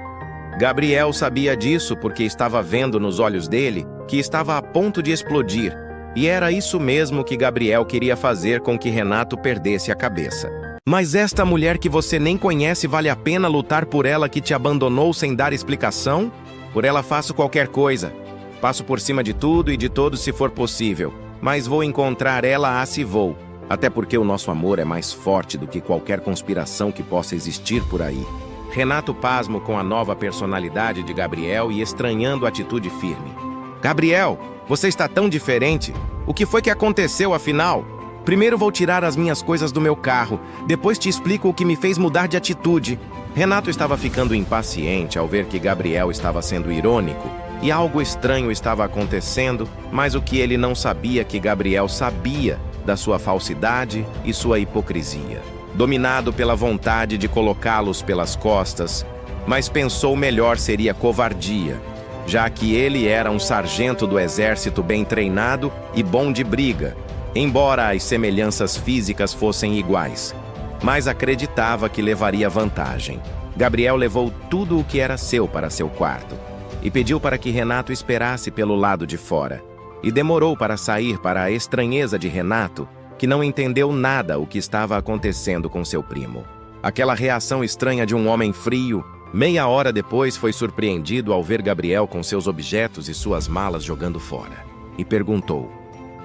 Gabriel sabia disso porque estava vendo nos olhos dele que estava a ponto de explodir. E era isso mesmo que Gabriel queria fazer com que Renato perdesse a cabeça. Mas esta mulher que você nem conhece, vale a pena lutar por ela que te abandonou sem dar explicação? Por ela faço qualquer coisa. Passo por cima de tudo e de todos se for possível. Mas vou encontrar ela se vou. Até porque o nosso amor é mais forte do que qualquer conspiração que possa existir por aí. Renato pasmo com a nova personalidade de Gabriel e estranhando a atitude firme. Gabriel, você está tão diferente. O que foi que aconteceu, afinal? Primeiro vou tirar as minhas coisas do meu carro. Depois te explico o que me fez mudar de atitude. Renato estava ficando impaciente ao ver que Gabriel estava sendo irônico. E algo estranho estava acontecendo, mas o que ele não sabia que Gabriel sabia da sua falsidade e sua hipocrisia. Dominado pela vontade de colocá-los pelas costas, mas pensou melhor seria covardia, já que ele era um sargento do exército bem treinado e bom de briga, embora as semelhanças físicas fossem iguais, mas acreditava que levaria vantagem. Gabriel levou tudo o que era seu para seu quarto e pediu para que Renato esperasse pelo lado de fora. E demorou para sair para a estranheza de Renato, que não entendeu nada o que estava acontecendo com seu primo. Aquela reação estranha de um homem frio. Meia hora depois foi surpreendido ao ver Gabriel com seus objetos e suas malas jogando fora. E perguntou: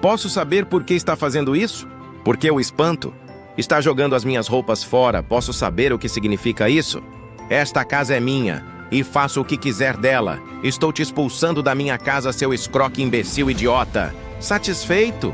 "Posso saber por que está fazendo isso? Por que o espanto? Está jogando as minhas roupas fora, posso saber o que significa isso? Esta casa é minha, e faço o que quiser dela. Estou te expulsando da minha casa, seu escroque imbecil idiota. Satisfeito?"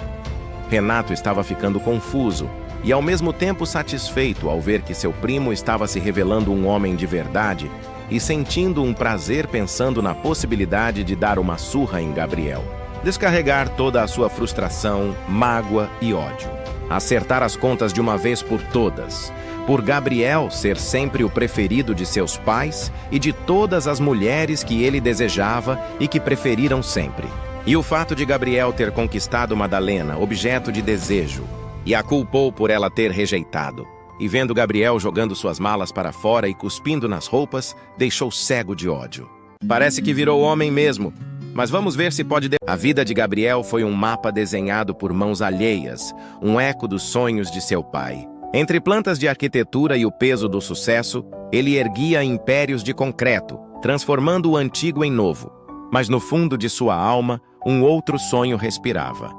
Renato estava ficando confuso e ao mesmo tempo satisfeito ao ver que seu primo estava se revelando um homem de verdade e sentindo um prazer pensando na possibilidade de dar uma surra em Gabriel. Descarregar toda a sua frustração, mágoa e ódio. Acertar as contas de uma vez por todas. Por Gabriel ser sempre o preferido de seus pais e de todas as mulheres que ele desejava e que preferiram sempre. E o fato de Gabriel ter conquistado Madalena, objeto de desejo, e a culpou por ela ter rejeitado. E vendo Gabriel jogando suas malas para fora e cuspindo nas roupas, deixou cego de ódio. Parece que virou homem mesmo, mas vamos ver se pode... A vida de Gabriel foi um mapa desenhado por mãos alheias, um eco dos sonhos de seu pai. Entre plantas de arquitetura e o peso do sucesso, ele erguia impérios de concreto, transformando o antigo em novo. Mas no fundo de sua alma, um outro sonho respirava.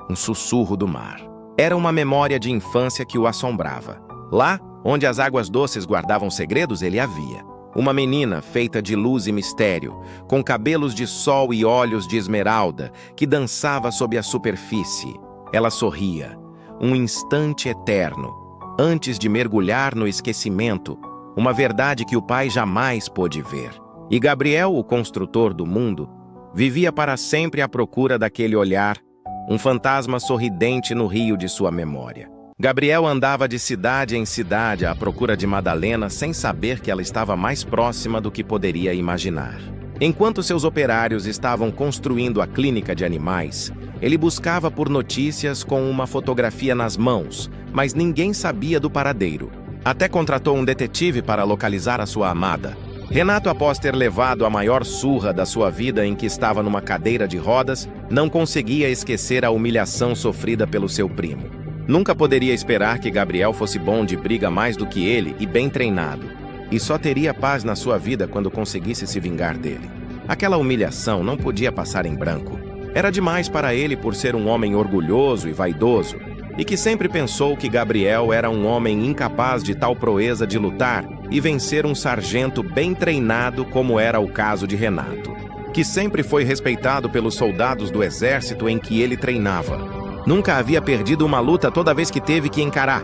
Um sussurro do mar. Era uma memória de infância que o assombrava. Lá, onde as águas doces guardavam segredos, ele havia. Uma menina feita de luz e mistério, com cabelos de sol e olhos de esmeralda, que dançava sob a superfície. Ela sorria. Um instante eterno. Antes de mergulhar no esquecimento, uma verdade que o pai jamais pôde ver. E Gabriel, o construtor do mundo, vivia para sempre à procura daquele olhar, um fantasma sorridente no rio de sua memória. Gabriel andava de cidade em cidade à procura de Madalena sem saber que ela estava mais próxima do que poderia imaginar. Enquanto seus operários estavam construindo a clínica de animais, ele buscava por notícias com uma fotografia nas mãos, mas ninguém sabia do paradeiro. Até contratou um detetive para localizar a sua amada. Renato, após ter levado a maior surra da sua vida em que estava numa cadeira de rodas, não conseguia esquecer a humilhação sofrida pelo seu primo. Nunca poderia esperar que Gabriel fosse bom de briga mais do que ele e bem treinado. E só teria paz na sua vida quando conseguisse se vingar dele. Aquela humilhação não podia passar em branco. Era demais para ele por ser um homem orgulhoso e vaidoso, e que sempre pensou que Gabriel era um homem incapaz de tal proeza de lutar e vencer um sargento bem treinado como era o caso de Renato, que sempre foi respeitado pelos soldados do exército em que ele treinava. Nunca havia perdido uma luta toda vez que teve que encarar.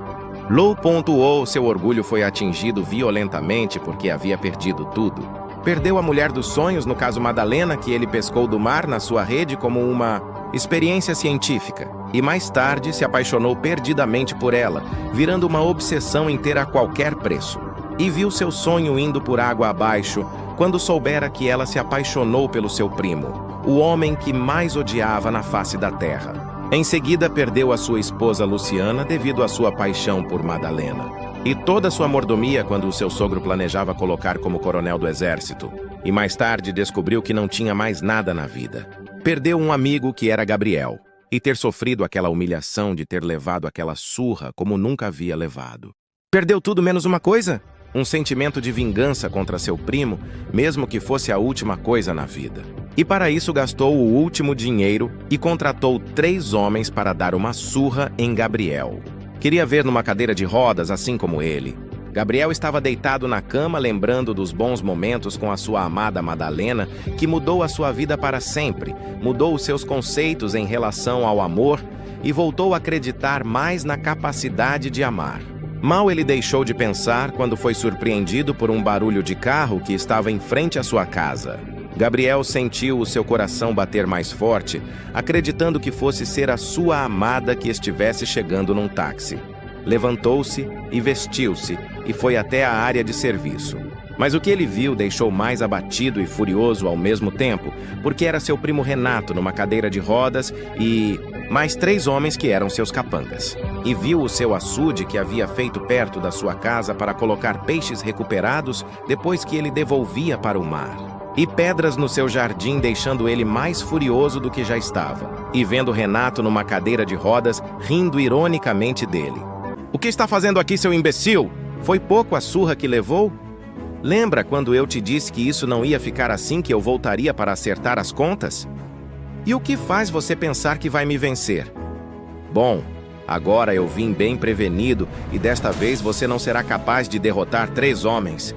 Lou pontuou, seu orgulho foi atingido violentamente porque havia perdido tudo. Perdeu a mulher dos sonhos, no caso Madalena, que ele pescou do mar na sua rede como uma experiência científica. E mais tarde se apaixonou perdidamente por ela, virando uma obsessão em ter a qualquer preço. E viu seu sonho indo por água abaixo, quando soubera que ela se apaixonou pelo seu primo, o homem que mais odiava na face da terra. Em seguida, perdeu a sua esposa Luciana devido à sua paixão por Madalena. E toda sua mordomia quando o seu sogro planejava colocar como coronel do exército. E mais tarde descobriu que não tinha mais nada na vida. Perdeu um amigo que era Gabriel. E ter sofrido aquela humilhação de ter levado aquela surra como nunca havia levado. Perdeu tudo menos uma coisa? Um sentimento de vingança contra seu primo, mesmo que fosse a última coisa na vida. E para isso gastou o último dinheiro e contratou 3 homens para dar uma surra em Gabriel. Queria ver numa cadeira de rodas assim como ele. Gabriel estava deitado na cama lembrando dos bons momentos com a sua amada Madalena, que mudou a sua vida para sempre, mudou os seus conceitos em relação ao amor e voltou a acreditar mais na capacidade de amar. Mal ele deixou de pensar quando foi surpreendido por um barulho de carro que estava em frente à sua casa. Gabriel sentiu o seu coração bater mais forte, acreditando que fosse ser a sua amada que estivesse chegando num táxi. Levantou-se e vestiu-se e foi até a área de serviço. Mas o que ele viu deixou mais abatido e furioso ao mesmo tempo, porque era seu primo Renato numa cadeira de rodas e mais 3 homens que eram seus capangas. E viu o seu açude que havia feito perto da sua casa para colocar peixes recuperados depois que ele devolvia para o mar. E pedras no seu jardim, deixando ele mais furioso do que já estava. E vendo Renato numa cadeira de rodas, rindo ironicamente dele. "O que está fazendo aqui, seu imbecil? Foi pouco a surra que levou? Lembra quando eu te disse que isso não ia ficar assim, que eu voltaria para acertar as contas? E o que faz você pensar que vai me vencer? Bom, agora eu vim bem prevenido e desta vez você não será capaz de derrotar 3 homens.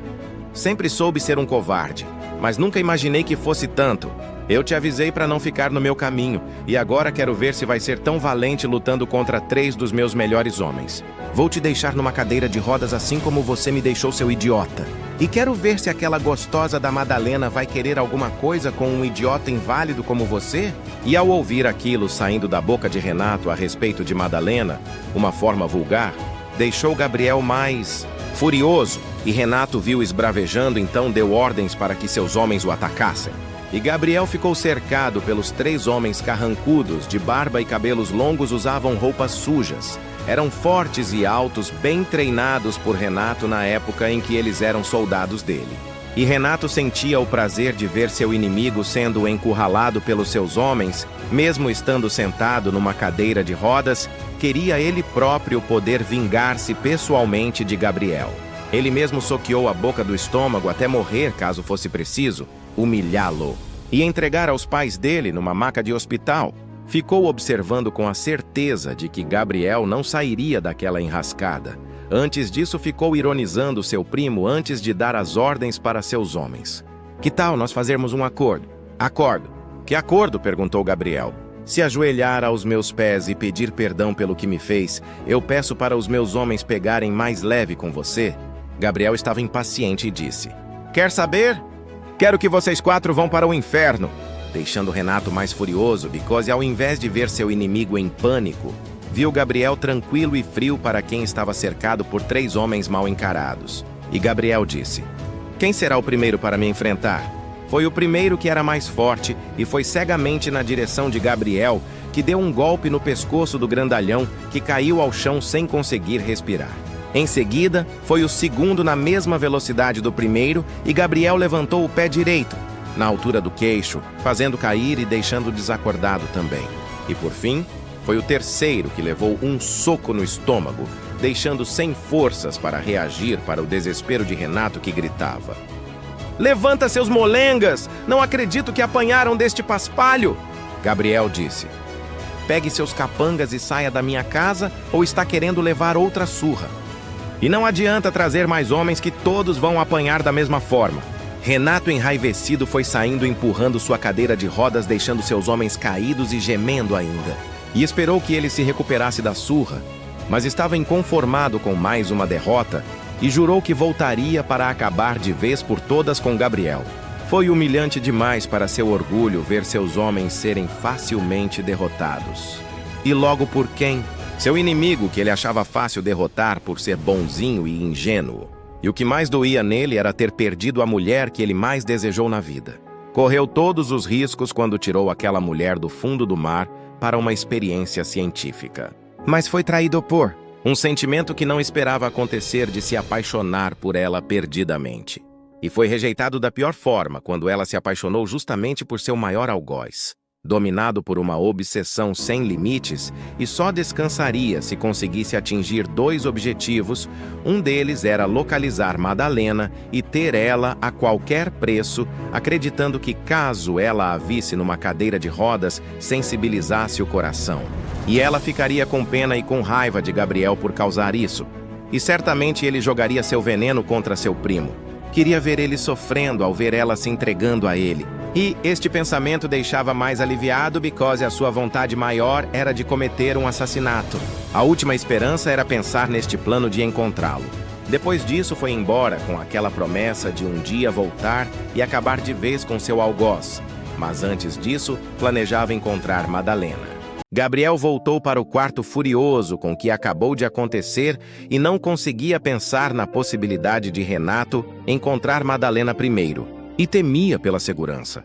Sempre soube ser um covarde, mas nunca imaginei que fosse tanto. Eu te avisei para não ficar no meu caminho, e agora quero ver se vai ser tão valente lutando contra 3 dos meus melhores homens. Vou te deixar numa cadeira de rodas assim como você me deixou, seu idiota. E quero ver se aquela gostosa da Madalena vai querer alguma coisa com um idiota inválido como você." E ao ouvir aquilo saindo da boca de Renato a respeito de Madalena, uma forma vulgar, deixou Gabriel mais furioso, e Renato viu esbravejando, então deu ordens para que seus homens o atacassem. E Gabriel ficou cercado pelos 3 homens carrancudos, de barba e cabelos longos, usavam roupas sujas. Eram fortes e altos, bem treinados por Renato na época em que eles eram soldados dele. E Renato sentia o prazer de ver seu inimigo sendo encurralado pelos seus homens, mesmo estando sentado numa cadeira de rodas, queria ele próprio poder vingar-se pessoalmente de Gabriel. Ele mesmo soqueou a boca do estômago até morrer, caso fosse preciso, humilhá-lo. E entregar aos pais dele numa maca de hospital. Ficou observando com a certeza de que Gabriel não sairia daquela enrascada. Antes disso, ficou ironizando seu primo antes de dar as ordens para seus homens. "Que tal nós fazermos um acordo?" "Acordo." "Que acordo?" perguntou Gabriel. "Se ajoelhar aos meus pés e pedir perdão pelo que me fez, eu peço para os meus homens pegarem mais leve com você." Gabriel estava impaciente e disse: "Quer saber? Quero que vocês 4 vão para o inferno." Deixando Renato mais furioso, because ao invés de ver seu inimigo em pânico, viu Gabriel tranquilo e frio para quem estava cercado por 3 homens mal encarados. E Gabriel disse: "Quem será o primeiro para me enfrentar?" Foi o primeiro que era mais forte e foi cegamente na direção de Gabriel, que deu um golpe no pescoço do grandalhão, que caiu ao chão sem conseguir respirar. Em seguida, foi o segundo na mesma velocidade do primeiro e Gabriel levantou o pé direito, na altura do queixo, fazendo cair e deixando desacordado também. E por fim, foi o terceiro que levou um soco no estômago, deixando sem forças para reagir para o desespero de Renato, que gritava: "Levanta, seus molengas! Não acredito que apanharam deste paspalho!" Gabriel disse: "Pegue seus capangas e saia da minha casa, ou está querendo levar outra surra. E não adianta trazer mais homens, que todos vão apanhar da mesma forma." Renato, enraivecido, foi saindo empurrando sua cadeira de rodas, deixando seus homens caídos e gemendo ainda. E esperou que ele se recuperasse da surra, mas estava inconformado com mais uma derrota e jurou que voltaria para acabar de vez por todas com Gabriel. Foi humilhante demais para seu orgulho ver seus homens serem facilmente derrotados. E logo por quem? Seu inimigo, que ele achava fácil derrotar por ser bonzinho e ingênuo. E o que mais doía nele era ter perdido a mulher que ele mais desejou na vida. Correu todos os riscos quando tirou aquela mulher do fundo do mar para uma experiência científica. Mas foi traído por um sentimento que não esperava acontecer, de se apaixonar por ela perdidamente. E foi rejeitado da pior forma quando ela se apaixonou justamente por seu maior algoz. Dominado por uma obsessão sem limites, e só descansaria se conseguisse atingir 2 objetivos. Um deles era localizar Madalena e ter ela a qualquer preço, acreditando que, caso ela a visse numa cadeira de rodas, sensibilizasse o coração. E ela ficaria com pena e com raiva de Gabriel por causar isso. E certamente ele jogaria seu veneno contra seu primo. Queria ver ele sofrendo ao ver ela se entregando a ele. E este pensamento deixava mais aliviado, because a sua vontade maior era de cometer um assassinato. A última esperança era pensar neste plano de encontrá-lo. Depois disso, foi embora com aquela promessa de um dia voltar e acabar de vez com seu algoz. Mas antes disso, planejava encontrar Madalena. Gabriel voltou para o quarto furioso com o que acabou de acontecer e não conseguia pensar na possibilidade de Renato encontrar Madalena primeiro, e temia pela segurança.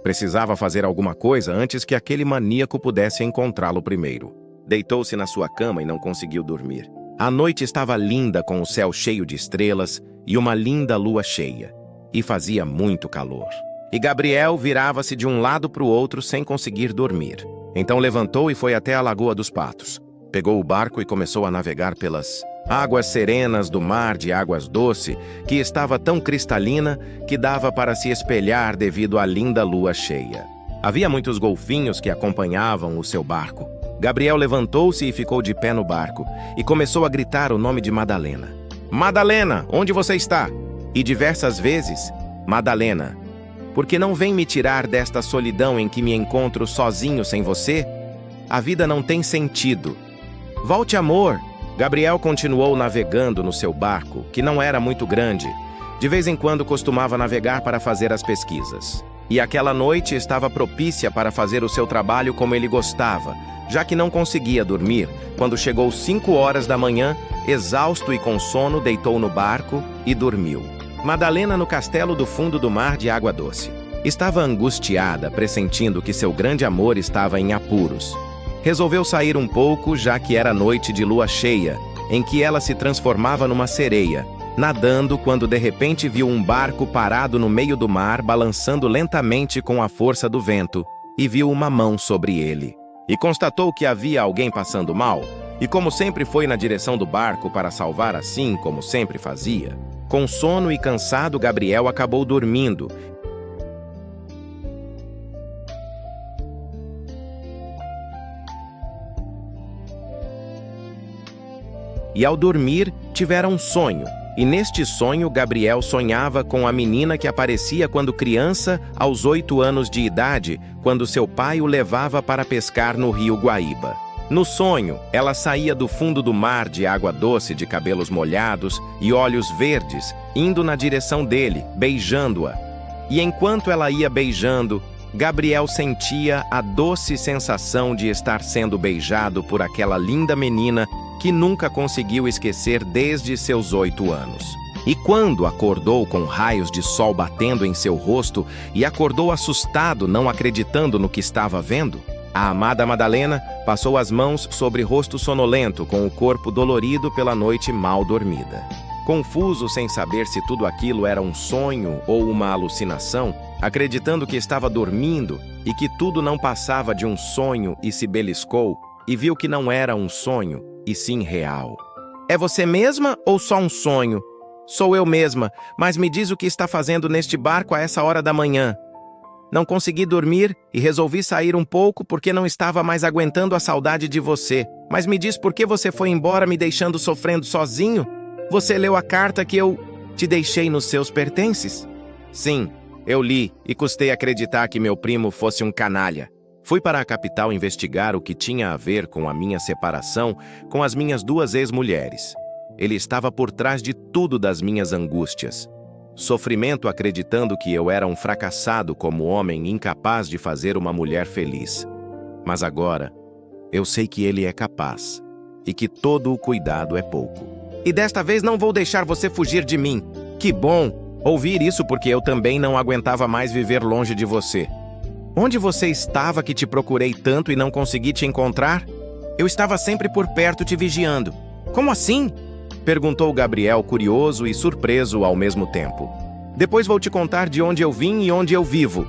Precisava fazer alguma coisa antes que aquele maníaco pudesse encontrá-lo primeiro. Deitou-se na sua cama e não conseguiu dormir. A noite estava linda, com o céu cheio de estrelas e uma linda lua cheia, e fazia muito calor. E Gabriel virava-se de um lado para o outro sem conseguir dormir. Então levantou e foi até a Lagoa dos Patos. Pegou o barco e começou a navegar pelas águas serenas do mar de águas doce, que estava tão cristalina que dava para se espelhar devido à linda lua cheia. Havia muitos golfinhos que acompanhavam o seu barco. Gabriel levantou-se e ficou de pé no barco e começou a gritar o nome de Madalena. Madalena, onde você está? E diversas vezes, Madalena, por que não vem me tirar desta solidão em que me encontro sozinho sem você? A vida não tem sentido. Volte, amor! Gabriel continuou navegando no seu barco, que não era muito grande. De vez em quando costumava navegar para fazer as pesquisas. E aquela noite estava propícia para fazer o seu trabalho como ele gostava, já que não conseguia dormir. Quando chegou 5 horas da manhã, exausto e com sono, deitou no barco e dormiu. Madalena no castelo do fundo do mar de água doce. Estava angustiada, pressentindo que seu grande amor estava em apuros. Resolveu sair um pouco, já que era noite de lua cheia, em que ela se transformava numa sereia, nadando quando de repente viu um barco parado no meio do mar, balançando lentamente com a força do vento, e viu uma mão sobre ele. E constatou que havia alguém passando mal, e como sempre foi na direção do barco para salvar, assim como sempre fazia. Com sono e cansado, Gabriel acabou dormindo. E ao dormir, tivera um sonho. E neste sonho, Gabriel sonhava com a menina que aparecia quando criança, aos 8 anos de idade, quando seu pai o levava para pescar no rio Guaíba. No sonho, ela saía do fundo do mar de água doce, de cabelos molhados e olhos verdes, indo na direção dele, beijando-a. E enquanto ela ia beijando, Gabriel sentia a doce sensação de estar sendo beijado por aquela linda menina que nunca conseguiu esquecer desde seus 8 anos. E quando acordou com raios de sol batendo em seu rosto e acordou assustado, não acreditando no que estava vendo, a amada Madalena passou as mãos sobre o rosto sonolento, com o corpo dolorido pela noite mal dormida. Confuso, sem saber se tudo aquilo era um sonho ou uma alucinação, acreditando que estava dormindo e que tudo não passava de um sonho, e se beliscou e viu que não era um sonho, e sim real. É você mesma ou só um sonho? Sou eu mesma, mas me diz o que está fazendo neste barco a essa hora da manhã. Não consegui dormir e resolvi sair um pouco porque não estava mais aguentando a saudade de você. Mas me diz por que você foi embora me deixando sofrendo sozinho? Você leu a carta que eu te deixei nos seus pertences? Sim, eu li e custei acreditar que meu primo fosse um canalha. Fui para a capital investigar o que tinha a ver com a minha separação com as minhas 2 ex-mulheres. Ele estava por trás de tudo das minhas angústias. Sofrimento acreditando que eu era um fracassado como homem, incapaz de fazer uma mulher feliz. Mas agora, eu sei que ele é capaz e que todo o cuidado é pouco. E desta vez não vou deixar você fugir de mim. Que bom ouvir isso, porque eu também não aguentava mais viver longe de você. Onde você estava que te procurei tanto e não consegui te encontrar? Eu estava sempre por perto te vigiando. Como assim? Perguntou Gabriel, curioso e surpreso ao mesmo tempo. Depois vou te contar de onde eu vim e onde eu vivo.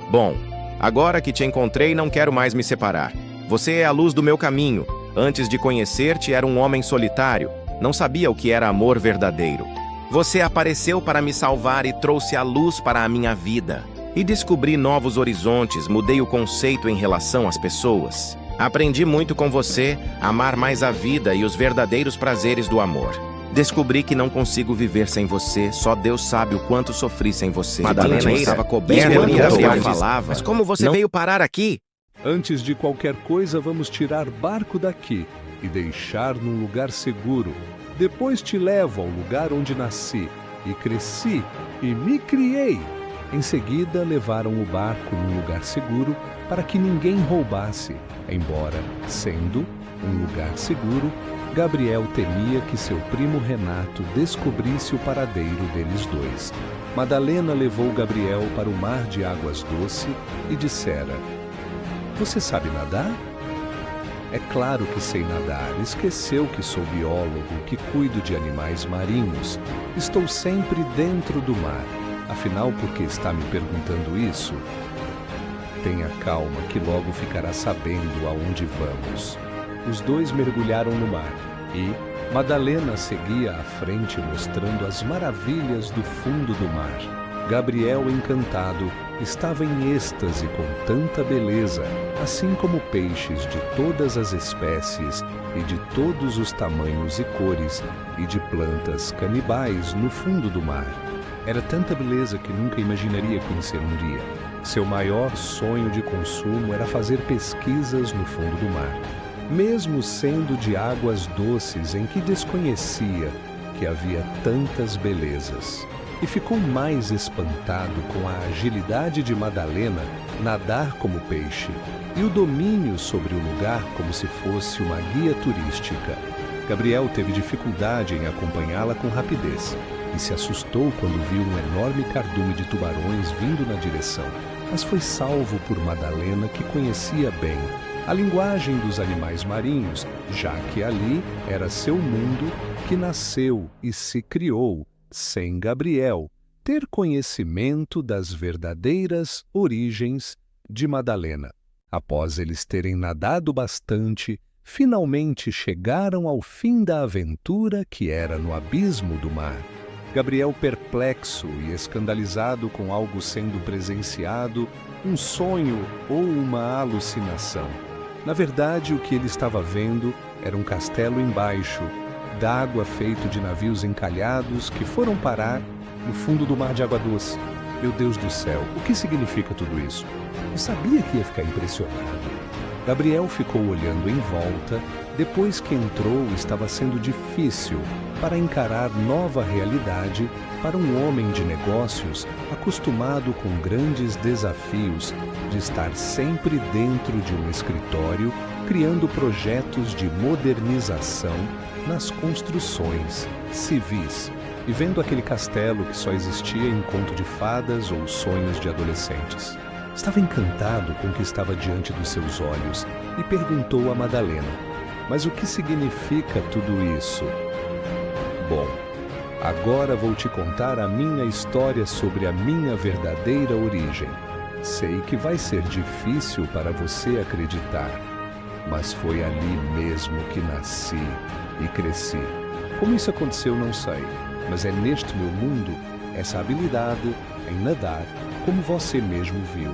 Bom, agora que te encontrei, não quero mais me separar. Você é a luz do meu caminho. Antes de conhecer-te, era um homem solitário. Não sabia o que era amor verdadeiro. Você apareceu para me salvar e trouxe a luz para a minha vida. E descobri novos horizontes, mudei o conceito em relação às pessoas. Aprendi muito com você, amar mais a vida e os verdadeiros prazeres do amor. Descobri que não consigo viver sem você, só Deus sabe o quanto sofri sem você. Madalena estava coberta de falava. Mas como você veio parar aqui? Antes de qualquer coisa, vamos tirar barco daqui e deixar num lugar seguro. Depois te levo ao lugar onde nasci e cresci e me criei. Em seguida, levaram o barco num lugar seguro para que ninguém roubasse, embora, sendo um lugar seguro, Gabriel temia que seu primo Renato descobrisse o paradeiro deles dois. Madalena levou Gabriel para o mar de águas doce e dissera: "Você sabe nadar?" "É claro que sei nadar. Esqueceu que sou biólogo, que cuido de animais marinhos. Estou sempre dentro do mar. Afinal, por que está me perguntando isso?" "Tenha calma, que logo ficará sabendo aonde vamos." Os dois mergulharam no mar e Madalena seguia à frente mostrando as maravilhas do fundo do mar. Gabriel, encantado, estava em êxtase com tanta beleza, assim como peixes de todas as espécies e de todos os tamanhos e cores, e de plantas canibais no fundo do mar. Era tanta beleza que nunca imaginaria conhecer um dia. Seu maior sonho de consumo era fazer pesquisas no fundo do mar, mesmo sendo de águas doces em que desconhecia que havia tantas belezas. E ficou mais espantado com a agilidade de Madalena nadar como peixe e o domínio sobre o lugar como se fosse uma guia turística. Gabriel teve dificuldade em acompanhá-la com rapidez e se assustou quando viu um enorme cardume de tubarões vindo na direção, mas foi salvo por Madalena, que conhecia bem a linguagem dos animais marinhos, já que ali era seu mundo, que nasceu e se criou sem Gabriel ter conhecimento das verdadeiras origens de Madalena. Após eles terem nadado bastante, finalmente chegaram ao fim da aventura, que era no abismo do mar. Gabriel, perplexo e escandalizado com algo sendo presenciado, um sonho ou uma alucinação. Na verdade, o que ele estava vendo era um castelo embaixo d'água feito de navios encalhados que foram parar no fundo do mar de água doce. Meu Deus do céu, o que significa tudo isso? Eu sabia que ia ficar impressionado. Gabriel ficou olhando em volta. Depois que entrou, estava sendo difícil para encarar nova realidade para um homem de negócios acostumado com grandes desafios de estar sempre dentro de um escritório, criando projetos de modernização nas construções civis e vendo aquele castelo que só existia em conto de fadas ou sonhos de adolescentes. Estava encantado com o que estava diante dos seus olhos e perguntou a Madalena: "Mas o que significa tudo isso?" "Bom, agora vou te contar a minha história sobre a minha verdadeira origem. Sei que vai ser difícil para você acreditar, mas foi ali mesmo que nasci e cresci. Como isso aconteceu, não sei, mas é neste meu mundo essa habilidade em nadar, como você mesmo viu.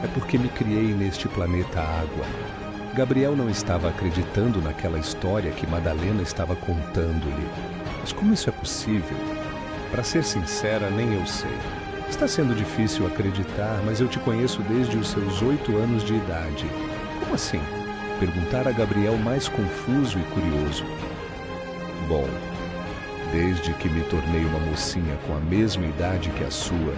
É porque me criei neste planeta água." Gabriel não estava acreditando naquela história que Madalena estava contando-lhe. Mas como isso é possível? Para ser sincera, nem eu sei. Está sendo difícil acreditar, mas eu te conheço desde os seus 8 anos de idade. Como assim? Perguntara Gabriel, mais confuso e curioso. Bom, desde que me tornei uma mocinha com a mesma idade que a sua,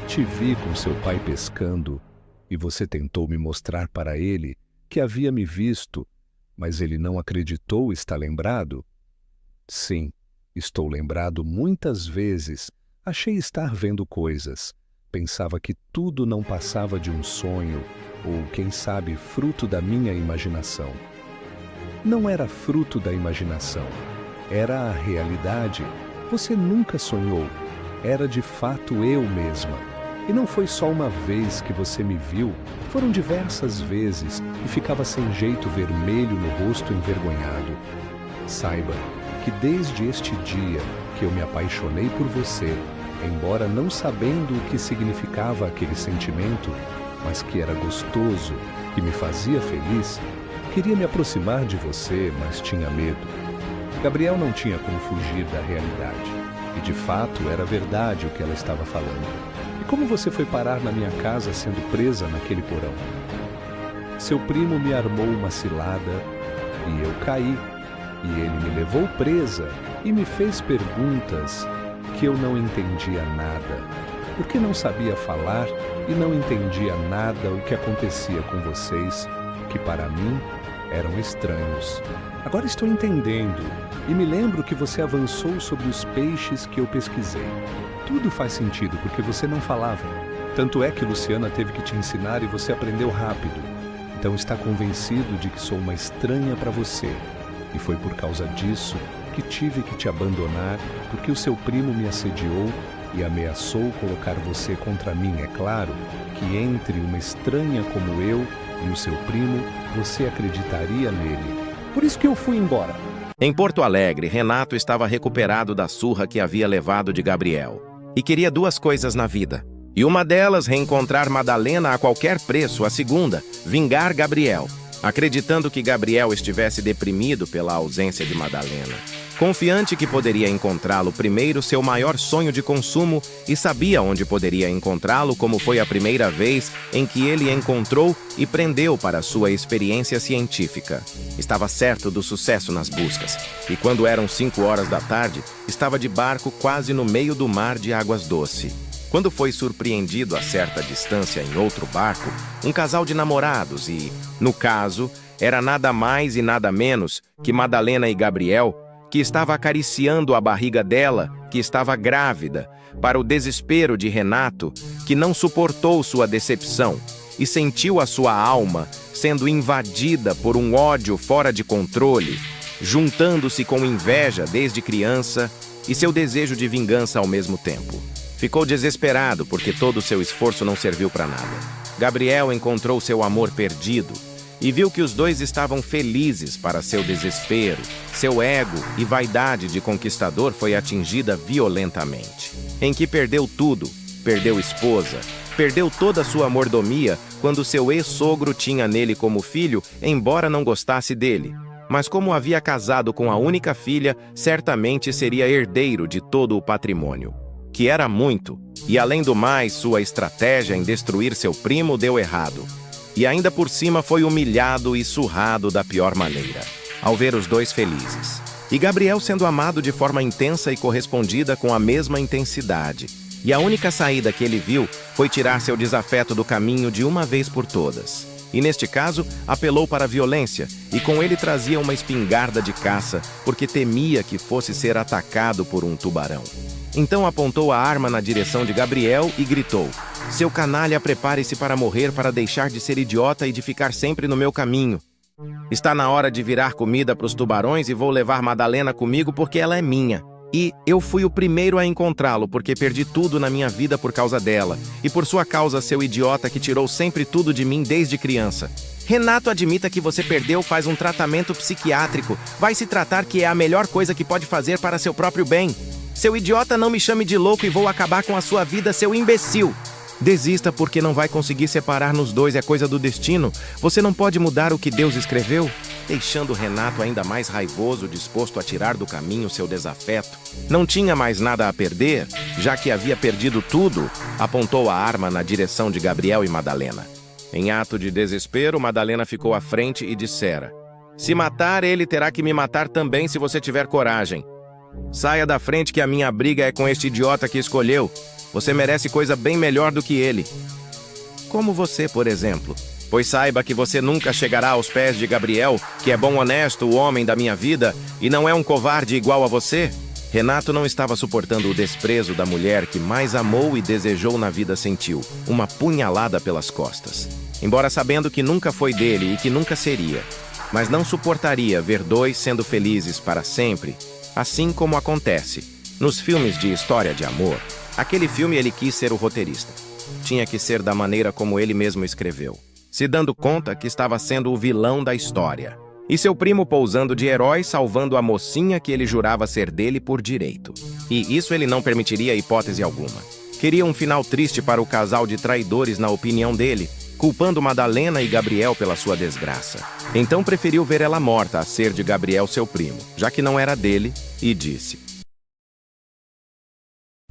te vi com seu pai pescando e você tentou me mostrar para ele que havia me visto, mas ele não acreditou, está lembrado? Sim, estou lembrado muitas vezes. Achei estar vendo coisas. Pensava que tudo não passava de um sonho, ou, quem sabe, fruto da minha imaginação. Não era fruto da imaginação. Era a realidade. Você nunca sonhou. Era de fato eu mesma. E não foi só uma vez que você me viu, foram diversas vezes e ficava sem jeito, vermelho no rosto, envergonhado. Saiba que desde este dia que eu me apaixonei por você, embora não sabendo o que significava aquele sentimento, mas que era gostoso, que me fazia feliz, queria me aproximar de você, mas tinha medo. Gabriel não tinha como fugir da realidade. E de fato era verdade o que ela estava falando. E como você foi parar na minha casa sendo presa naquele porão? Seu primo me armou uma cilada e eu caí. E ele me levou presa e me fez perguntas que eu não entendia nada. porque não sabia falar e não entendia nada o que acontecia com vocês, que para mim eram estranhos. Agora estou entendendo e me lembro que você avançou sobre os peixes que eu pesquisei. Tudo faz sentido porque você não falava. Tanto é que Luciana teve que te ensinar e você aprendeu rápido. Então está convencido de que sou uma estranha para você. E foi por causa disso que tive que te abandonar, porque o seu primo me assediou e ameaçou colocar você contra mim. É claro que entre uma estranha como eu e o seu primo, você acreditaria nele. Por isso que eu fui embora. Em Porto Alegre, Renato estava recuperado da surra que havia levado de Gabriel. E queria duas coisas na vida. E uma delas, reencontrar Madalena a qualquer preço. A segunda, vingar Gabriel, acreditando que Gabriel estivesse deprimido pela ausência de Madalena. Confiante que poderia encontrá-lo primeiro, seu maior sonho de consumo, e sabia onde poderia encontrá-lo, como foi a primeira vez em que ele encontrou e prendeu para sua experiência científica. Estava certo do sucesso nas buscas, e quando eram 5 horas da tarde, estava de barco quase no meio do mar de águas doce. Quando foi surpreendido a certa distância em outro barco, um casal de namorados e, no caso, era nada mais e nada menos que Madalena e Gabriel, que estava acariciando a barriga dela, que estava grávida, para o desespero de Renato, que não suportou sua decepção e sentiu a sua alma sendo invadida por um ódio fora de controle, juntando-se com inveja desde criança e seu desejo de vingança ao mesmo tempo. Ficou desesperado porque todo o seu esforço não serviu para nada. Gabriel encontrou seu amor perdido e viu que os dois estavam felizes para seu desespero. Seu ego e vaidade de conquistador foi atingida violentamente. Em que perdeu tudo, perdeu esposa, perdeu toda a sua mordomia quando seu ex-sogro tinha nele como filho, embora não gostasse dele. Mas como havia casado com a única filha, certamente seria herdeiro de todo o patrimônio, que era muito, e além do mais, sua estratégia em destruir seu primo deu errado. E ainda por cima foi humilhado e surrado da pior maneira, ao ver os dois felizes. E Gabriel sendo amado de forma intensa e correspondida com a mesma intensidade. E a única saída que ele viu foi tirar seu desafeto do caminho de uma vez por todas. E neste caso, apelou para a violência, e com ele trazia uma espingarda de caça, porque temia que fosse ser atacado por um tubarão. Então apontou a arma na direção de Gabriel e gritou: "Seu canalha, prepare-se para morrer, para deixar de ser idiota e de ficar sempre no meu caminho. Está na hora de virar comida para os tubarões e vou levar Madalena comigo porque ela é minha. E eu fui o primeiro a encontrá-lo porque perdi tudo na minha vida por causa dela. E por sua causa, seu idiota que tirou sempre tudo de mim desde criança. Renato, admita que você perdeu, faz um tratamento psiquiátrico. Vai se tratar, que é a melhor coisa que pode fazer para seu próprio bem. Seu idiota, não me chame de louco e vou acabar com a sua vida, seu imbecil. Desista porque não vai conseguir separar nos dois, é coisa do destino. Você não pode mudar o que Deus escreveu." Deixando Renato ainda mais raivoso, disposto a tirar do caminho seu desafeto. Não tinha mais nada a perder, já que havia perdido tudo, apontou a arma na direção de Gabriel e Madalena. Em ato de desespero, Madalena ficou à frente e dissera: "Se matar, ele terá que me matar também se você tiver coragem. Saia da frente que a minha briga é com este idiota que escolheu. Você merece coisa bem melhor do que ele. Como você, por exemplo. Pois saiba que você nunca chegará aos pés de Gabriel, que é bom, honesto, o homem da minha vida, e não é um covarde igual a você." Renato não estava suportando o desprezo da mulher que mais amou e desejou na vida sentiu, uma punhalada pelas costas. Embora sabendo que nunca foi dele e que nunca seria, mas não suportaria ver dois sendo felizes para sempre, assim como acontece nos filmes de história de amor. Aquele filme ele quis ser o roteirista. Tinha que ser da maneira como ele mesmo escreveu, se dando conta que estava sendo o vilão da história. E seu primo pousando de herói, salvando a mocinha que ele jurava ser dele por direito. E isso ele não permitiria hipótese alguma. Queria um final triste para o casal de traidores na opinião dele, culpando Madalena e Gabriel pela sua desgraça. Então preferiu ver ela morta a ser de Gabriel, seu primo, já que não era dele, e disse: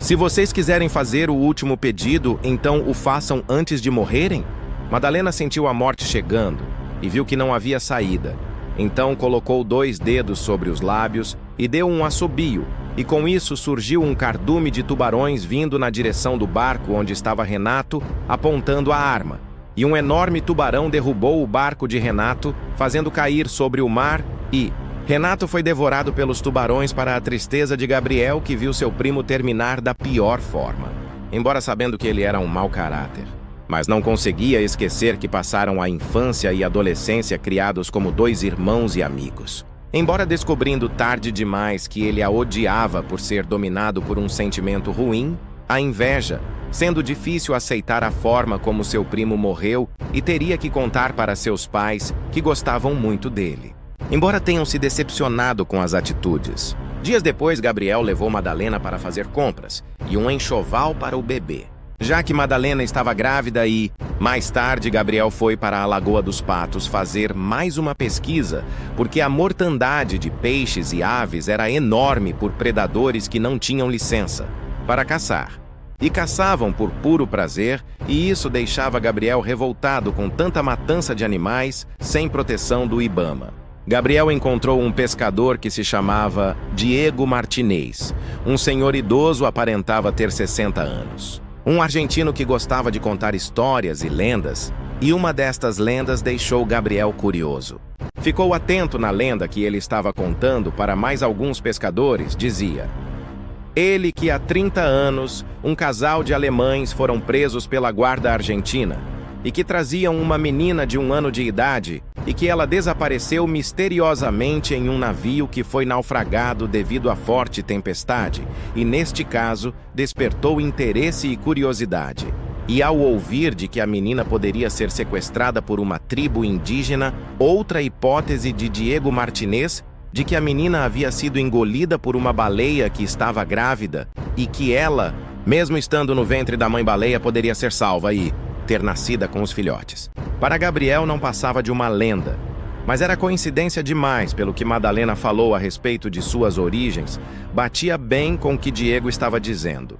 "Se vocês quiserem fazer o último pedido, então o façam antes de morrerem?" Madalena sentiu a morte chegando e viu que não havia saída. Então colocou 2 dedos sobre os lábios e deu um assobio, e com isso surgiu um cardume de tubarões vindo na direção do barco onde estava Renato, apontando a arma. E um enorme tubarão derrubou o barco de Renato, fazendo cair sobre o mar e... Renato foi devorado pelos tubarões para a tristeza de Gabriel, que viu seu primo terminar da pior forma. Embora sabendo que ele era um mau caráter. Mas não conseguia esquecer que passaram a infância e adolescência criados como dois irmãos e amigos. Embora descobrindo tarde demais que ele a odiava por ser dominado por um sentimento ruim, a inveja, sendo difícil aceitar a forma como seu primo morreu e teria que contar para seus pais que gostavam muito dele. Embora tenham se decepcionado com as atitudes. Dias depois, Gabriel levou Madalena para fazer compras e um enxoval para o bebê. Já que Madalena estava grávida e, mais tarde, Gabriel foi para a Lagoa dos Patos fazer mais uma pesquisa, porque a mortandade de peixes e aves era enorme por predadores que não tinham licença para caçar. E caçavam por puro prazer, e isso deixava Gabriel revoltado com tanta matança de animais sem proteção do Ibama. Gabriel encontrou um pescador que se chamava Diego Martinez. Um senhor idoso, aparentava ter 60 anos. Um argentino que gostava de contar histórias e lendas, e uma destas lendas deixou Gabriel curioso. Ficou atento na lenda que ele estava contando para mais alguns pescadores, dizia: ele que há 30 anos, um casal de alemães foram presos pela guarda argentina, e que traziam uma menina de 1 ano de idade, e que ela desapareceu misteriosamente em um navio que foi naufragado devido à forte tempestade, e neste caso, despertou interesse e curiosidade. E ao ouvir de que a menina poderia ser sequestrada por uma tribo indígena, outra hipótese de Diego Martinez, de que a menina havia sido engolida por uma baleia que estava grávida, e que ela, mesmo estando no ventre da mãe-baleia, poderia ser salva e ter nascido com os filhotes. Para Gabriel não passava de uma lenda, mas era coincidência demais pelo que Madalena falou a respeito de suas origens, batia bem com o que Diego estava dizendo.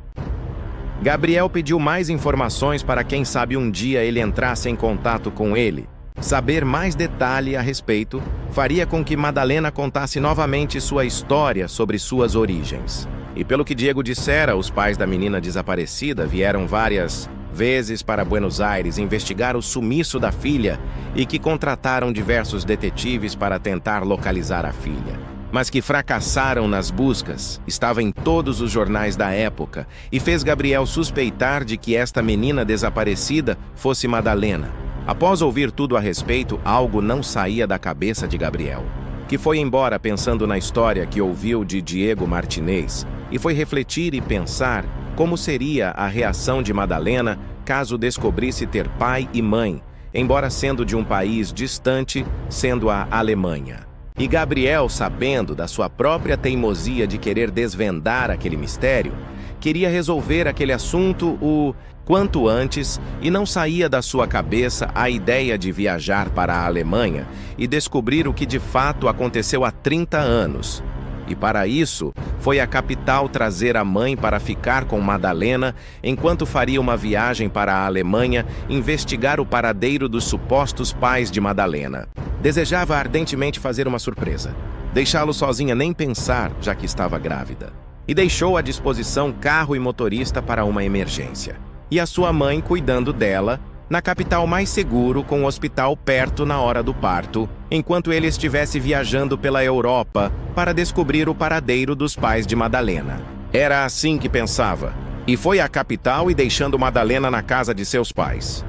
Gabriel pediu mais informações para quem sabe um dia ele entrasse em contato com ele. Saber mais detalhe a respeito faria com que Madalena contasse novamente sua história sobre suas origens. E pelo que Diego dissera, os pais da menina desaparecida vieram várias vezes para Buenos Aires investigar o sumiço da filha e que contrataram diversos detetives para tentar localizar a filha, mas que fracassaram nas buscas. Estava em todos os jornais da época e fez Gabriel suspeitar de que esta menina desaparecida fosse Madalena. Após ouvir tudo a respeito, algo não saía da cabeça de Gabriel, que foi embora pensando na história que ouviu de Diego Martinez e foi refletir e pensar como seria a reação de Madalena caso descobrisse ter pai e mãe, embora sendo de um país distante, sendo a Alemanha. E Gabriel, sabendo da sua própria teimosia de querer desvendar aquele mistério, queria resolver aquele assunto o quanto antes e não saía da sua cabeça a ideia de viajar para a Alemanha e descobrir o que de fato aconteceu há 30 anos. E para isso, foi à capital trazer a mãe para ficar com Madalena, enquanto faria uma viagem para a Alemanha investigar o paradeiro dos supostos pais de Madalena. Desejava ardentemente fazer uma surpresa, deixá-lo sozinha nem pensar, já que estava grávida. E deixou à disposição carro e motorista para uma emergência. E a sua mãe cuidando dela, na capital mais seguro, com o hospital perto na hora do parto, enquanto ele estivesse viajando pela Europa para descobrir o paradeiro dos pais de Madalena. Era assim que pensava, e foi à capital e deixando Madalena na casa de seus pais.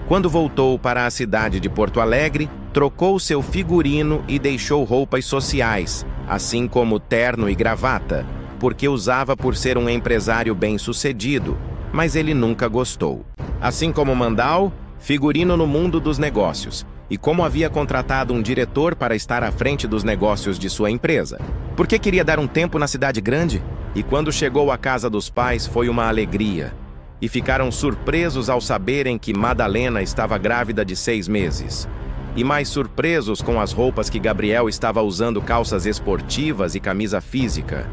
Quando voltou para a cidade de Porto Alegre, trocou seu figurino e deixou roupas sociais, assim como terno e gravata, porque usava por ser um empresário bem-sucedido, mas ele nunca gostou. Assim como Mandal, figurino no mundo dos negócios, e como havia contratado um diretor para estar à frente dos negócios de sua empresa. Porque queria dar um tempo na cidade grande? E quando chegou à casa dos pais foi uma alegria. E ficaram surpresos ao saberem que Madalena estava grávida de 6 meses. E mais surpresos com as roupas que Gabriel estava usando, calças esportivas e camisa física.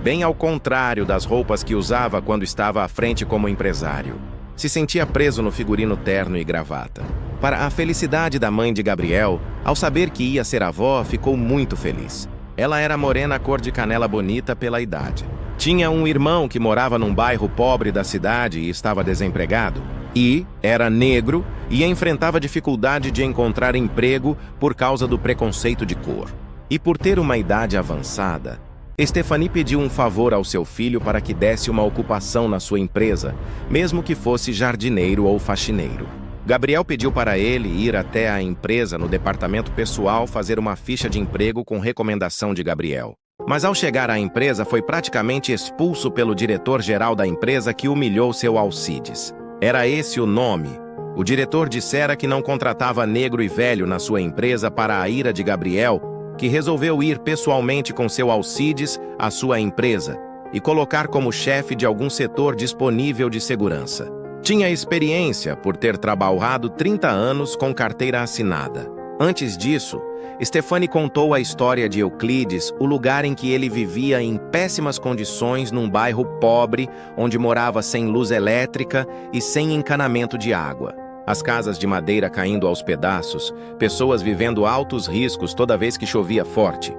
Bem ao contrário das roupas que usava quando estava à frente como empresário. Se sentia preso no figurino terno e gravata. Para a felicidade da mãe de Gabriel, ao saber que ia ser avó, ficou muito feliz. Ela era morena cor de canela bonita pela idade. Tinha um irmão que morava num bairro pobre da cidade e estava desempregado. E era negro e enfrentava dificuldade de encontrar emprego por causa do preconceito de cor. E por ter uma idade avançada, Stephanie pediu um favor ao seu filho para que desse uma ocupação na sua empresa, mesmo que fosse jardineiro ou faxineiro. Gabriel pediu para ele ir até a empresa no departamento pessoal fazer uma ficha de emprego com recomendação de Gabriel. Mas ao chegar à empresa foi praticamente expulso pelo diretor-geral da empresa que humilhou seu Alcides. Era esse o nome. O diretor dissera que não contratava negro e velho na sua empresa para a ira de Gabriel, que resolveu ir pessoalmente com seu Alcides à sua empresa e colocar como chefe de algum setor disponível de segurança. Tinha experiência por ter trabalhado 30 anos com carteira assinada. Antes disso, Stephanie contou a história de Euclides, o lugar em que ele vivia em péssimas condições num bairro pobre, onde morava sem luz elétrica e sem encanamento de água. As casas de madeira caindo aos pedaços, pessoas vivendo altos riscos toda vez que chovia forte.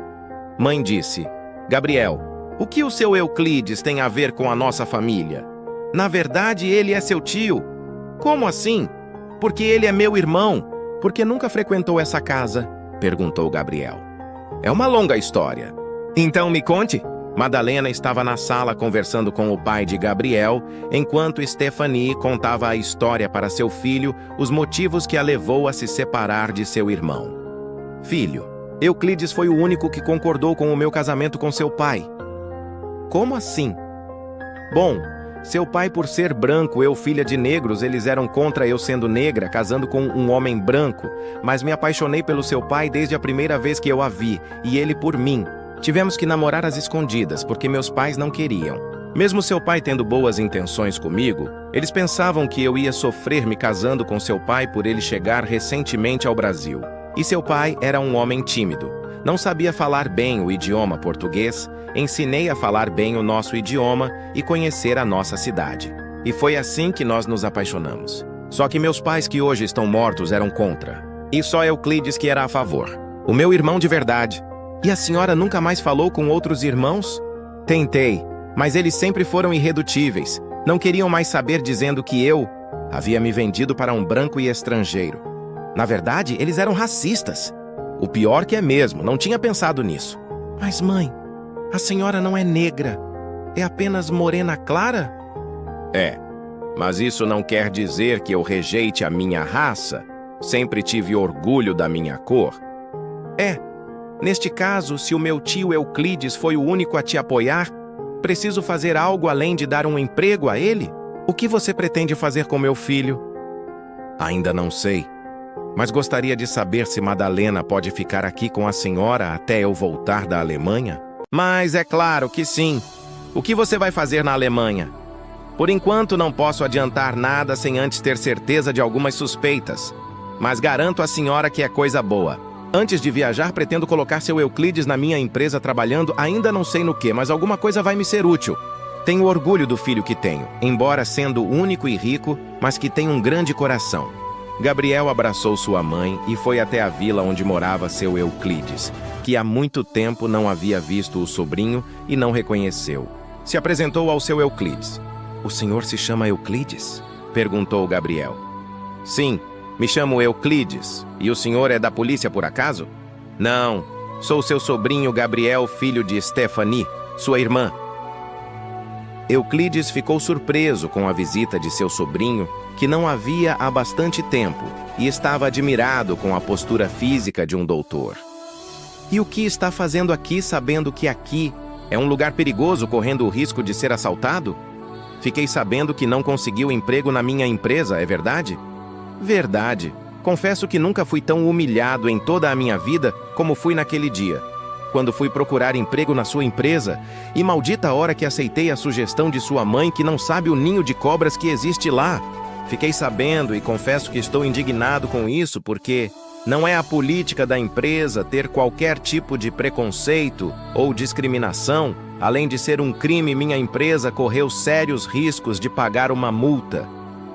Mãe disse: Gabriel, o que o seu Euclides tem a ver com a nossa família? Na verdade, ele é seu tio. Como assim? Porque ele é meu irmão. Porque nunca frequentou essa casa? Perguntou Gabriel. É uma longa história. Então me conte. Madalena estava na sala conversando com o pai de Gabriel, enquanto Stephanie contava a história para seu filho, os motivos que a levou a se separar de seu irmão. Filho, Euclides foi o único que concordou com o meu casamento com seu pai. Como assim? Bom, seu pai, por ser branco, eu filha de negros, eles eram contra eu sendo negra, casando com um homem branco, mas me apaixonei pelo seu pai desde a primeira vez que eu a vi, e ele por mim. Tivemos que namorar às escondidas, porque meus pais não queriam. Mesmo seu pai tendo boas intenções comigo, eles pensavam que eu ia sofrer me casando com seu pai por ele chegar recentemente ao Brasil. E seu pai era um homem tímido. Não sabia falar bem o idioma português, ensinei a falar bem o nosso idioma e conhecer a nossa cidade. E foi assim que nós nos apaixonamos. Só que meus pais, que hoje estão mortos, eram contra. E só Euclides que era a favor. O meu irmão de verdade. E a senhora nunca mais falou com outros irmãos? Tentei, mas eles sempre foram irredutíveis. Não queriam mais saber, dizendo que eu havia me vendido para um branco e estrangeiro. Na verdade, eles eram racistas. O pior que é mesmo, não tinha pensado nisso. Mas mãe, a senhora não é negra. É apenas morena clara? É, mas isso não quer dizer que eu rejeite a minha raça. Sempre tive orgulho da minha cor. Neste caso, se o meu tio Euclides foi o único a te apoiar, preciso fazer algo além de dar um emprego a ele? O que você pretende fazer com meu filho? Ainda não sei, mas gostaria de saber se Madalena pode ficar aqui com a senhora até eu voltar da Alemanha? Mas é claro que sim. O que você vai fazer na Alemanha? Por enquanto não posso adiantar nada sem antes ter certeza de algumas suspeitas, mas garanto à senhora que é coisa boa. Antes de viajar, pretendo colocar seu Euclides na minha empresa trabalhando, ainda não sei no que, mas alguma coisa vai me ser útil. Tenho orgulho do filho que tenho, embora sendo único e rico, mas que tem um grande coração. Gabriel abraçou sua mãe e foi até a vila onde morava seu Euclides, que há muito tempo não havia visto o sobrinho e não reconheceu. Se apresentou ao seu Euclides. O senhor se chama Euclides? Perguntou Gabriel. Sim. Me chamo Euclides. E o senhor é da polícia por acaso? Não. Sou seu sobrinho Gabriel, filho de Stephanie, sua irmã. Euclides ficou surpreso com a visita de seu sobrinho, que não havia há bastante tempo, e estava admirado com a postura física de um doutor. E o que está fazendo aqui, sabendo que aqui é um lugar perigoso, correndo o risco de ser assaltado? Fiquei sabendo que não conseguiu emprego na minha empresa, é verdade? Verdade. Confesso que nunca fui tão humilhado em toda a minha vida como fui naquele dia, quando fui procurar emprego na sua empresa, e maldita hora que aceitei a sugestão de sua mãe, que não sabe o ninho de cobras que existe lá. Fiquei sabendo e confesso que estou indignado com isso, porque não é a política da empresa ter qualquer tipo de preconceito ou discriminação. Além de ser um crime, minha empresa correu sérios riscos de pagar uma multa.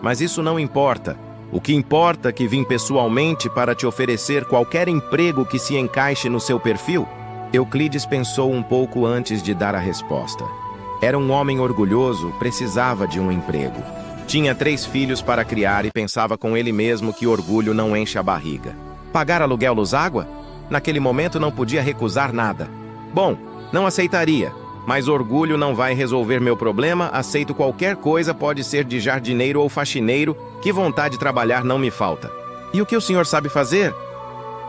Mas isso não importa. O que importa é que vim pessoalmente para te oferecer qualquer emprego que se encaixe no seu perfil. Euclides pensou um pouco antes de dar a resposta. Era um homem orgulhoso, precisava de um emprego. Tinha 3 filhos para criar e pensava com ele mesmo que orgulho não enche a barriga. Pagar aluguel luz água? Naquele momento não podia recusar nada. Bom, não aceitaria, mas orgulho não vai resolver meu problema, aceito qualquer coisa, pode ser de jardineiro ou faxineiro, que vontade de trabalhar não me falta. E o que o senhor sabe fazer?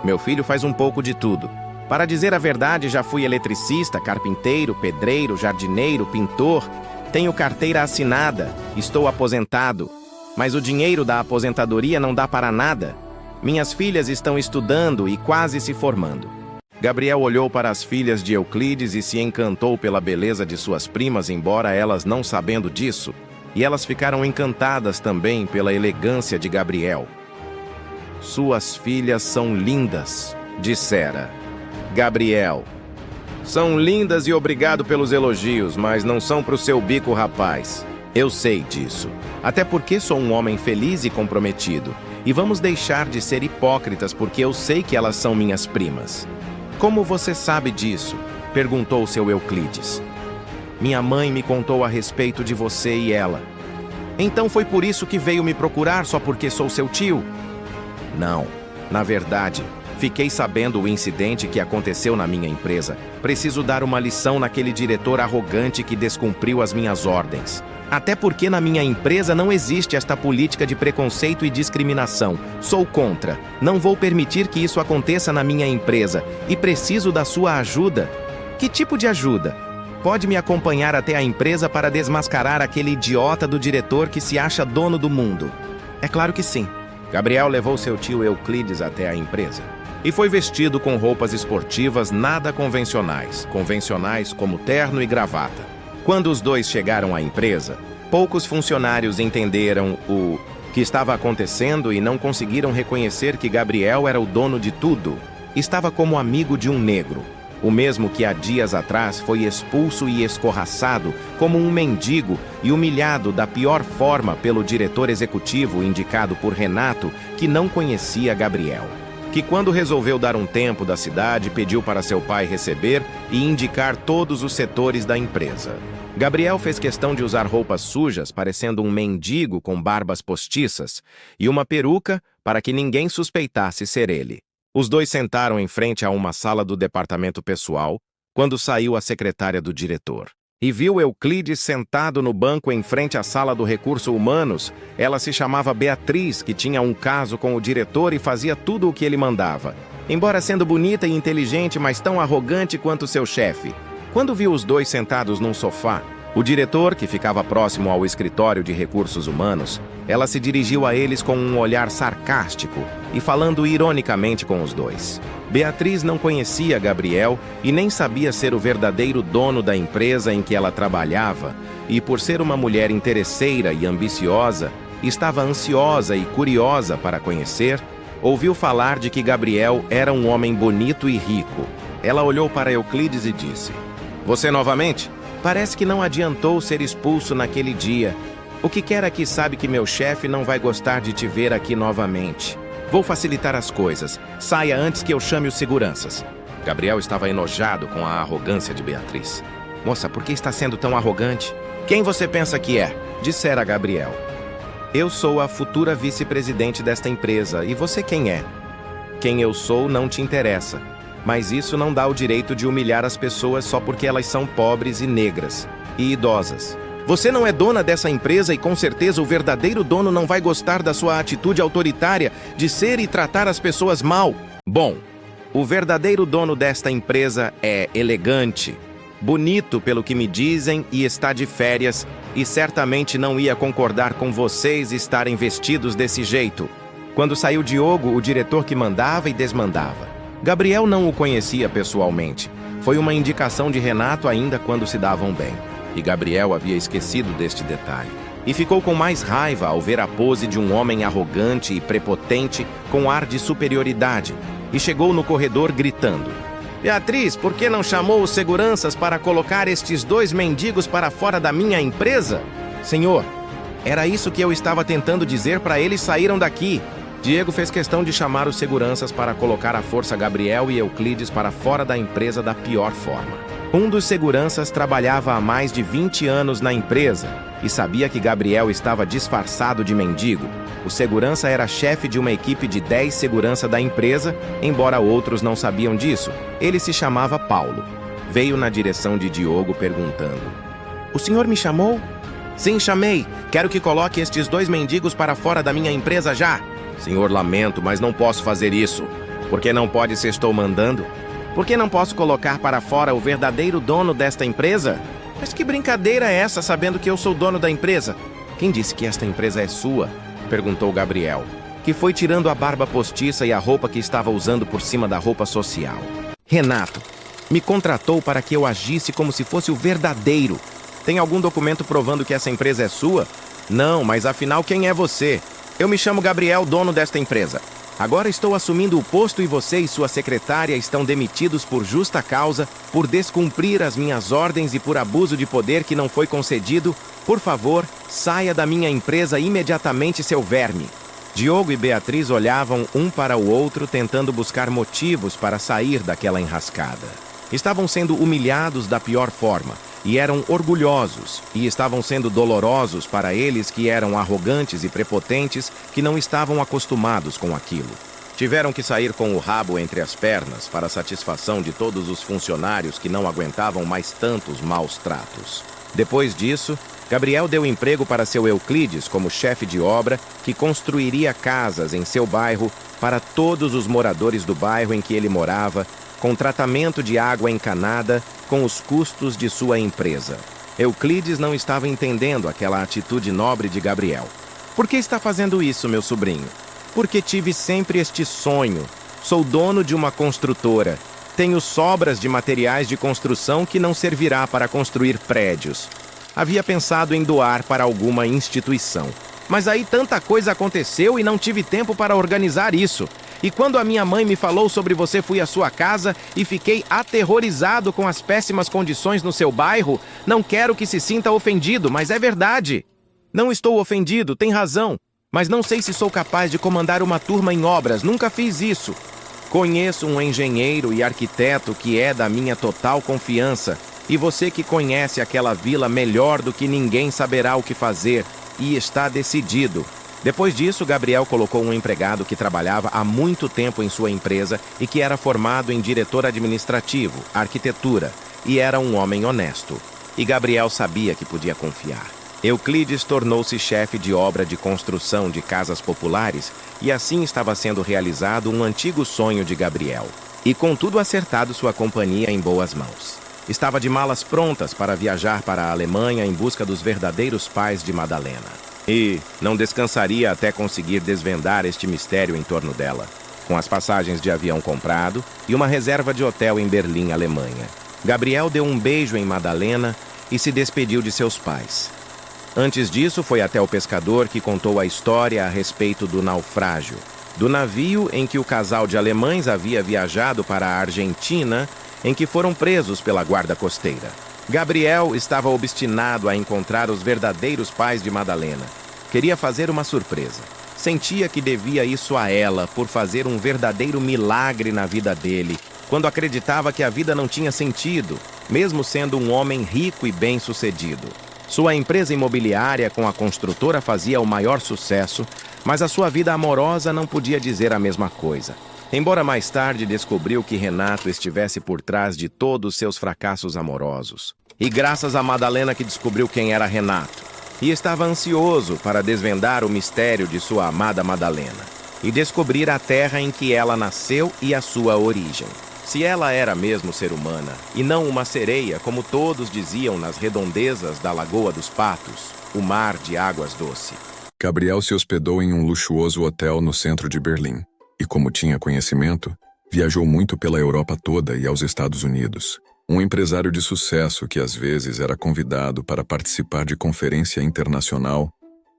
Meu filho faz um pouco de tudo. Para dizer a verdade, já fui eletricista, carpinteiro, pedreiro, jardineiro, pintor. Tenho carteira assinada, estou aposentado. Mas o dinheiro da aposentadoria não dá para nada. Minhas filhas estão estudando e quase se formando. Gabriel olhou para as filhas de Euclides e se encantou pela beleza de suas primas, embora elas não sabendo disso. E elas ficaram encantadas também pela elegância de Gabriel. Suas filhas são lindas, dissera Gabriel. São lindas e obrigado pelos elogios, mas não são pro seu bico, rapaz. Eu sei disso. Até porque sou um homem feliz e comprometido. E vamos deixar de ser hipócritas porque eu sei que elas são minhas primas. Como você sabe disso? Perguntou seu Euclides. Minha mãe me contou a respeito de você e ela. Então foi por isso que veio me procurar, só porque sou seu tio? Não. Na verdade, fiquei sabendo o incidente que aconteceu na minha empresa. Preciso dar uma lição naquele diretor arrogante que descumpriu as minhas ordens. Até porque na minha empresa não existe esta política de preconceito e discriminação. Sou contra. Não vou permitir que isso aconteça na minha empresa. E preciso da sua ajuda. Que tipo de ajuda? Pode me acompanhar até a empresa para desmascarar aquele idiota do diretor que se acha dono do mundo? É claro que sim. Gabriel levou seu tio Euclides até a empresa. E foi vestido com roupas esportivas nada convencionais. Convencionais como terno e gravata. Quando os dois chegaram à empresa, poucos funcionários entenderam o que estava acontecendo e não conseguiram reconhecer que Gabriel era o dono de tudo. Estava como amigo de um negro, o mesmo que há dias atrás foi expulso e escorraçado como um mendigo e humilhado da pior forma pelo diretor executivo indicado por Renato, que não conhecia Gabriel. Que quando resolveu dar um tempo da cidade, pediu para seu pai receber e indicar todos os setores da empresa. Gabriel fez questão de usar roupas sujas, parecendo um mendigo com barbas postiças, e uma peruca para que ninguém suspeitasse ser ele. Os dois sentaram em frente a uma sala do departamento pessoal, quando saiu a secretária do diretor. E viu Euclides sentado no banco em frente à sala do Recursos Humanos. Ela se chamava Beatriz, que tinha um caso com o diretor e fazia tudo o que ele mandava. Embora sendo bonita e inteligente, mas tão arrogante quanto seu chefe. Quando viu os dois sentados num sofá, o diretor, que ficava próximo ao escritório de Recursos Humanos, ela se dirigiu a eles com um olhar sarcástico e falando ironicamente com os dois. Beatriz não conhecia Gabriel e nem sabia ser o verdadeiro dono da empresa em que ela trabalhava, e por ser uma mulher interesseira e ambiciosa, estava ansiosa e curiosa para conhecer, ouviu falar de que Gabriel era um homem bonito e rico. Ela olhou para Euclides e disse: "Você novamente? Parece que não adiantou ser expulso naquele dia. O que quer aqui sabe que meu chefe não vai gostar de te ver aqui novamente. Vou facilitar as coisas. Saia antes que eu chame os seguranças." Gabriel estava enojado com a arrogância de Beatriz. "Moça, por que está sendo tão arrogante? Quem você pensa que é?" dissera Gabriel. "Eu sou a futura vice-presidente desta empresa. E você quem é?" "Quem eu sou não te interessa. Mas isso não dá o direito de humilhar as pessoas só porque elas são pobres e negras e idosas. Você não é dona dessa empresa e com certeza o verdadeiro dono não vai gostar da sua atitude autoritária de ser e tratar as pessoas mal. Bom, o verdadeiro dono desta empresa é elegante, bonito pelo que me dizem e está de férias e certamente não ia concordar com vocês estarem vestidos desse jeito." Quando saiu Diogo, o diretor que mandava e desmandava. Gabriel não o conhecia pessoalmente. Foi uma indicação de Renato ainda quando se davam bem. E Gabriel havia esquecido deste detalhe. E ficou com mais raiva ao ver a pose de um homem arrogante e prepotente com ar de superioridade. E chegou no corredor gritando: "Beatriz, por que não chamou os seguranças para colocar estes 2 mendigos para fora da minha empresa?" "Senhor, era isso que eu estava tentando dizer para eles saíram daqui." Diego fez questão de chamar os seguranças para colocar à força Gabriel e Euclides para fora da empresa da pior forma. Um dos seguranças trabalhava há mais de 20 anos na empresa e sabia que Gabriel estava disfarçado de mendigo. O segurança era chefe de uma equipe de 10 segurança da empresa, embora outros não sabiam disso. Ele se chamava Paulo. Veio na direção de Diogo perguntando: "O senhor me chamou?" "Sim, chamei. Quero que coloque estes 2 mendigos para fora da minha empresa já." "Senhor, lamento, mas não posso fazer isso." "Por que não pode se estou mandando?" "Por que não posso colocar para fora o verdadeiro dono desta empresa?" "Mas que brincadeira é essa, sabendo que eu sou dono da empresa?" "Quem disse que esta empresa é sua?" perguntou Gabriel, que foi tirando a barba postiça e a roupa que estava usando por cima da roupa social. "Renato me contratou para que eu agisse como se fosse o verdadeiro. Tem algum documento provando que essa empresa é sua?" "Não, mas afinal quem é você?" "Eu me chamo Gabriel, dono desta empresa. Agora estou assumindo o posto e você e sua secretária estão demitidos por justa causa, por descumprir as minhas ordens e por abuso de poder que não foi concedido. Por favor, saia da minha empresa imediatamente, seu verme." Diogo e Beatriz olhavam um para o outro, tentando buscar motivos para sair daquela enrascada. Estavam sendo humilhados da pior forma, e eram orgulhosos, e estavam sendo dolorosos para eles que eram arrogantes e prepotentes, que não estavam acostumados com aquilo. Tiveram que sair com o rabo entre as pernas para a satisfação de todos os funcionários que não aguentavam mais tantos maus tratos. Depois disso, Gabriel deu emprego para seu Euclides como chefe de obra, que construiria casas em seu bairro para todos os moradores do bairro em que ele morava, com tratamento de água encanada, com os custos de sua empresa. Euclides não estava entendendo aquela atitude nobre de Gabriel. "Por que está fazendo isso, meu sobrinho?" "Porque tive sempre este sonho. Sou dono de uma construtora. Tenho sobras de materiais de construção que não servirá para construir prédios. Havia pensado em doar para alguma instituição. Mas aí tanta coisa aconteceu e não tive tempo para organizar isso. E quando a minha mãe me falou sobre você, fui à sua casa e fiquei aterrorizado com as péssimas condições no seu bairro. Não quero que se sinta ofendido, mas é verdade." "Não estou ofendido, tem razão. Mas não sei se sou capaz de comandar uma turma em obras, nunca fiz isso. Conheço um engenheiro e arquiteto que é da minha total confiança. E você que conhece aquela vila melhor do que ninguém saberá o que fazer. E está decidido." Depois disso, Gabriel colocou um empregado que trabalhava há muito tempo em sua empresa e que era formado em diretor administrativo, arquitetura, e era um homem honesto. E Gabriel sabia que podia confiar. Euclides tornou-se chefe de obra de construção de casas populares e assim estava sendo realizado um antigo sonho de Gabriel. E com tudo acertado, sua companhia em boas mãos. Estava de malas prontas para viajar para a Alemanha em busca dos verdadeiros pais de Madalena. E não descansaria até conseguir desvendar este mistério em torno dela. Com as passagens de avião comprado e uma reserva de hotel em Berlim, Alemanha, Gabriel deu um beijo em Madalena e se despediu de seus pais. Antes disso, foi até o pescador que contou a história a respeito do naufrágio, do navio em que o casal de alemães havia viajado para a Argentina, em que foram presos pela guarda costeira. Gabriel estava obstinado a encontrar os verdadeiros pais de Madalena. Queria fazer uma surpresa. Sentia que devia isso a ela por fazer um verdadeiro milagre na vida dele, quando acreditava que a vida não tinha sentido, mesmo sendo um homem rico e bem-sucedido. Sua empresa imobiliária com a construtora fazia o maior sucesso, mas a sua vida amorosa não podia dizer a mesma coisa. Embora mais tarde descobriu que Renato estivesse por trás de todos seus fracassos amorosos. E graças a Madalena que descobriu quem era Renato. E estava ansioso para desvendar o mistério de sua amada Madalena. E descobrir a terra em que ela nasceu e a sua origem. Se ela era mesmo ser humana, e não uma sereia, como todos diziam nas redondezas da Lagoa dos Patos, o mar de águas doce. Gabriel se hospedou em um luxuoso hotel no centro de Berlim. E como tinha conhecimento, viajou muito pela Europa toda e aos Estados Unidos. Um empresário de sucesso que às vezes era convidado para participar de conferência internacional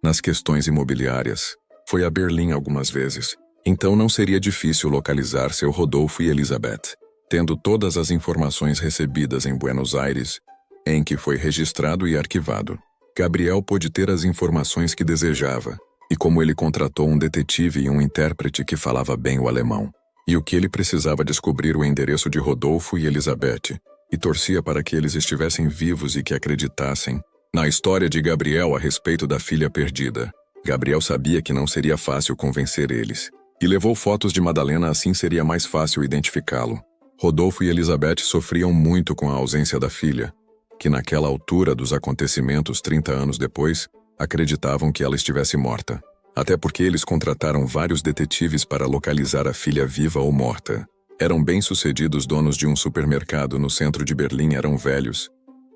nas questões imobiliárias. Foi a Berlim algumas vezes, então não seria difícil localizar seu Rodolfo e Elizabeth. Tendo todas as informações recebidas em Buenos Aires, em que foi registrado e arquivado, Gabriel pôde ter as informações que desejava, e como ele contratou um detetive e um intérprete que falava bem o alemão, e o que ele precisava descobrir o endereço de Rodolfo e Elizabeth, e torcia para que eles estivessem vivos e que acreditassem na história de Gabriel a respeito da filha perdida. Gabriel sabia que não seria fácil convencer eles, e levou fotos de Madalena, assim seria mais fácil identificá-lo. Rodolfo e Elizabeth sofriam muito com a ausência da filha, que naquela altura dos acontecimentos 30 anos depois, acreditavam que ela estivesse morta. Até porque eles contrataram vários detetives para localizar a filha viva ou morta. Eram bem-sucedidos donos de um supermercado no centro de Berlim, eram velhos,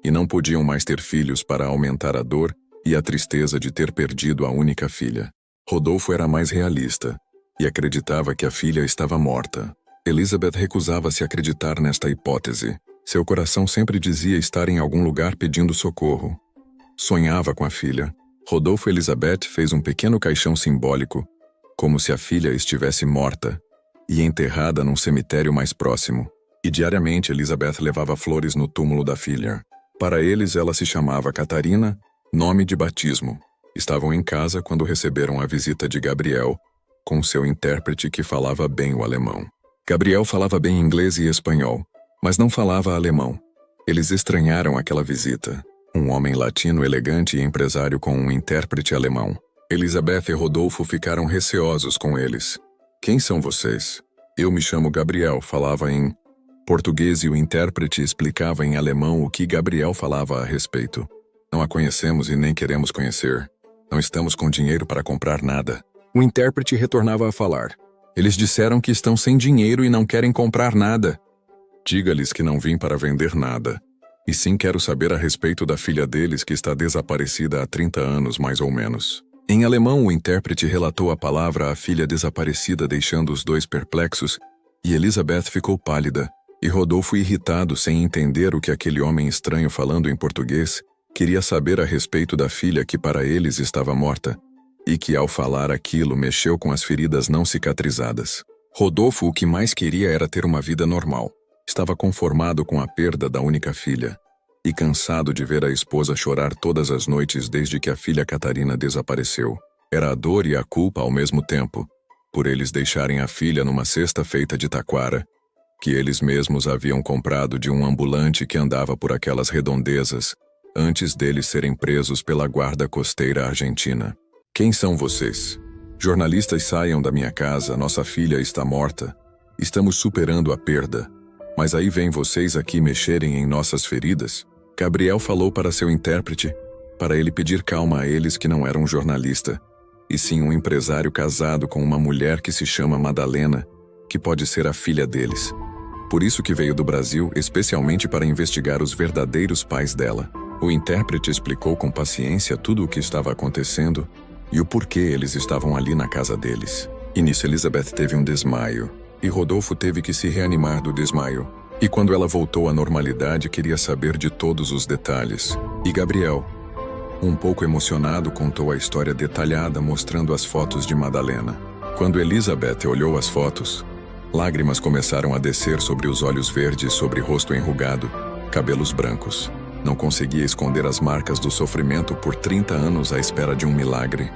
e não podiam mais ter filhos para aumentar a dor e a tristeza de ter perdido a única filha. Rodolfo era mais realista, e acreditava que a filha estava morta. Elizabeth recusava-se a acreditar nesta hipótese. Seu coração sempre dizia estar em algum lugar pedindo socorro. Sonhava com a filha. Rodolfo e Elizabeth fez um pequeno caixão simbólico, como se a filha estivesse morta, e enterrada num cemitério mais próximo. E diariamente Elizabeth levava flores no túmulo da filha. Para eles ela se chamava Catarina, nome de batismo. Estavam em casa quando receberam a visita de Gabriel, com seu intérprete que falava bem o alemão. Gabriel falava bem inglês e espanhol, mas não falava alemão. Eles estranharam aquela visita. Um homem latino elegante e empresário com um intérprete alemão. Elizabeth e Rodolfo ficaram receosos com eles. Quem são vocês? Eu me chamo Gabriel, falava em português e o intérprete explicava em alemão o que Gabriel falava a respeito. Não a conhecemos e nem queremos conhecer. Não estamos com dinheiro para comprar nada. O intérprete retornava a falar. Eles disseram que estão sem dinheiro e não querem comprar nada. Diga-lhes que não vim para vender nada. E sim quero saber a respeito da filha deles que está desaparecida há 30 anos mais ou menos. Em alemão, o intérprete relatou a palavra à filha desaparecida, deixando os dois perplexos, e Elizabeth ficou pálida, e Rodolfo irritado sem entender o que aquele homem estranho falando em português queria saber a respeito da filha que para eles estava morta, e que ao falar aquilo mexeu com as feridas não cicatrizadas. Rodolfo o que mais queria era ter uma vida normal. Estava conformado com a perda da única filha, e cansado de ver a esposa chorar todas as noites desde que a filha Catarina desapareceu. Era a dor e a culpa ao mesmo tempo, por eles deixarem a filha numa cesta feita de taquara, que eles mesmos haviam comprado de um ambulante que andava por aquelas redondezas, antes deles serem presos pela guarda costeira argentina. Quem são vocês? Jornalistas, saiam da minha casa, nossa filha está morta. Estamos superando a perda. Mas aí vêm vocês aqui mexerem em nossas feridas? Gabriel falou para seu intérprete, para ele pedir calma a eles que não era um jornalista, e sim um empresário casado com uma mulher que se chama Madalena, que pode ser a filha deles. Por isso que veio do Brasil, especialmente para investigar os verdadeiros pais dela. O intérprete explicou com paciência tudo o que estava acontecendo e o porquê eles estavam ali na casa deles. E nisso Elizabeth teve um desmaio, e Rodolfo teve que se reanimar do desmaio. E quando ela voltou à normalidade, queria saber de todos os detalhes. E Gabriel, um pouco emocionado, contou a história detalhada, mostrando as fotos de Madalena. Quando Elizabeth olhou as fotos, lágrimas começaram a descer sobre os olhos verdes, sobre o rosto enrugado, cabelos brancos. Não conseguia esconder as marcas do sofrimento por 30 anos à espera de um milagre.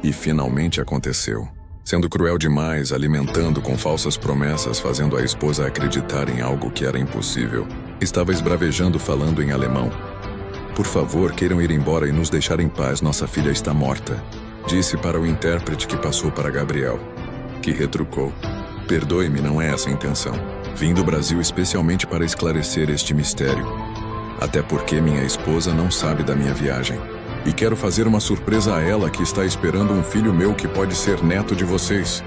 E finalmente aconteceu. Sendo cruel demais, alimentando com falsas promessas, fazendo a esposa acreditar em algo que era impossível. Estava esbravejando, falando em alemão. Por favor, queiram ir embora e nos deixar em paz, nossa filha está morta. Disse para o intérprete, que passou para Gabriel, que retrucou. Perdoe-me, não é essa a intenção. Vim do Brasil especialmente para esclarecer este mistério. Até porque minha esposa não sabe da minha viagem. E quero fazer uma surpresa a ela, que está esperando um filho meu que pode ser neto de vocês.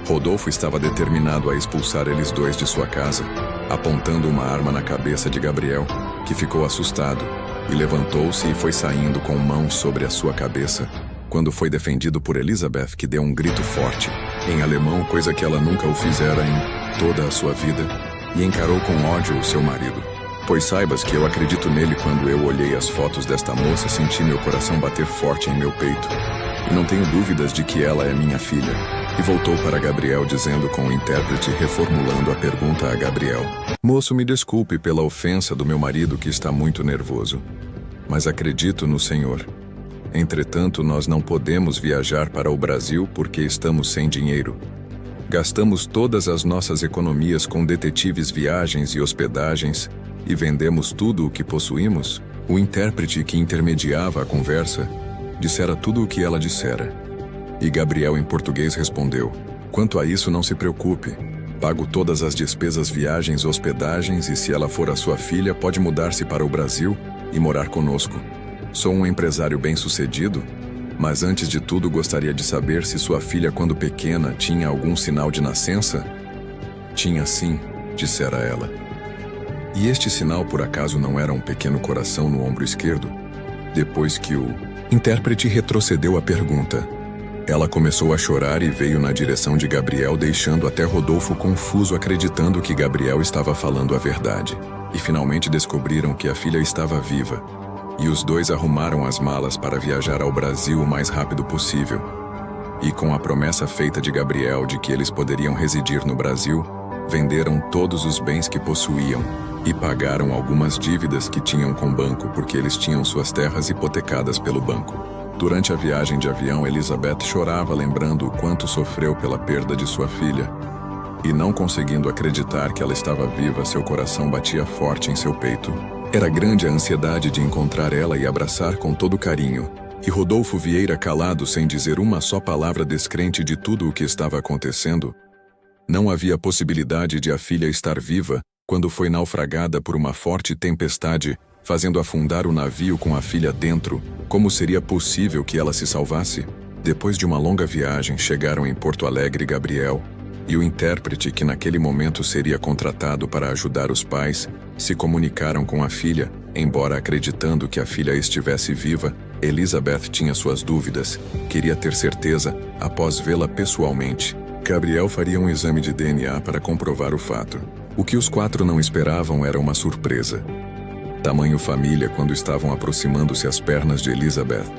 Rodolfo estava determinado a expulsar eles dois de sua casa, apontando uma arma na cabeça de Gabriel, que ficou assustado, e levantou-se e foi saindo com mãos sobre a sua cabeça, quando foi defendido por Elizabeth, que deu um grito forte, em alemão, coisa que ela nunca o fizera em toda a sua vida, e encarou com ódio o seu marido. Pois saibas que eu acredito nele. Quando eu olhei as fotos desta moça, senti meu coração bater forte em meu peito. E não tenho dúvidas de que ela é minha filha. E voltou para Gabriel dizendo com o intérprete, reformulando a pergunta a Gabriel. Moço, me desculpe pela ofensa do meu marido, que está muito nervoso. Mas acredito no Senhor. Entretanto, nós não podemos viajar para o Brasil porque estamos sem dinheiro. Gastamos todas as nossas economias com detetives, viagens e hospedagens e vendemos tudo o que possuímos. O intérprete que intermediava a conversa dissera tudo o que ela dissera. E Gabriel, em português, respondeu: quanto a isso, não se preocupe. Pago todas as despesas, viagens, hospedagens, e se ela for a sua filha, pode mudar-se para o Brasil e morar conosco. Sou um empresário bem-sucedido, mas antes de tudo gostaria de saber se sua filha, quando pequena, tinha algum sinal de nascença? Tinha sim, dissera ela. E este sinal, por acaso, não era um pequeno coração no ombro esquerdo? Depois que o intérprete retrocedeu a pergunta, ela começou a chorar e veio na direção de Gabriel, deixando até Rodolfo confuso, acreditando que Gabriel estava falando a verdade. E finalmente descobriram que a filha estava viva. E os dois arrumaram as malas para viajar ao Brasil o mais rápido possível. E com a promessa feita de Gabriel de que eles poderiam residir no Brasil, venderam todos os bens que possuíam e pagaram algumas dívidas que tinham com o banco, porque eles tinham suas terras hipotecadas pelo banco. Durante a viagem de avião, Elizabeth chorava, lembrando o quanto sofreu pela perda de sua filha. E não conseguindo acreditar que ela estava viva, seu coração batia forte em seu peito. Era grande a ansiedade de encontrar ela e abraçar com todo carinho. E Rodolfo Vieira, calado, sem dizer uma só palavra, descrente de tudo o que estava acontecendo. Não havia possibilidade de a filha estar viva quando foi naufragada por uma forte tempestade, fazendo afundar o navio com a filha dentro. Como seria possível que ela se salvasse? Depois de uma longa viagem, chegaram em Porto Alegre Gabriel e o intérprete, que naquele momento seria contratado para ajudar os pais, se comunicaram com a filha. Embora acreditando que a filha estivesse viva, Elizabeth tinha suas dúvidas. Queria ter certeza após vê-la pessoalmente. Gabriel faria um exame de DNA para comprovar o fato. O que os quatro não esperavam era uma surpresa. Tamanho família, quando estavam aproximando-se as pernas de Elizabeth.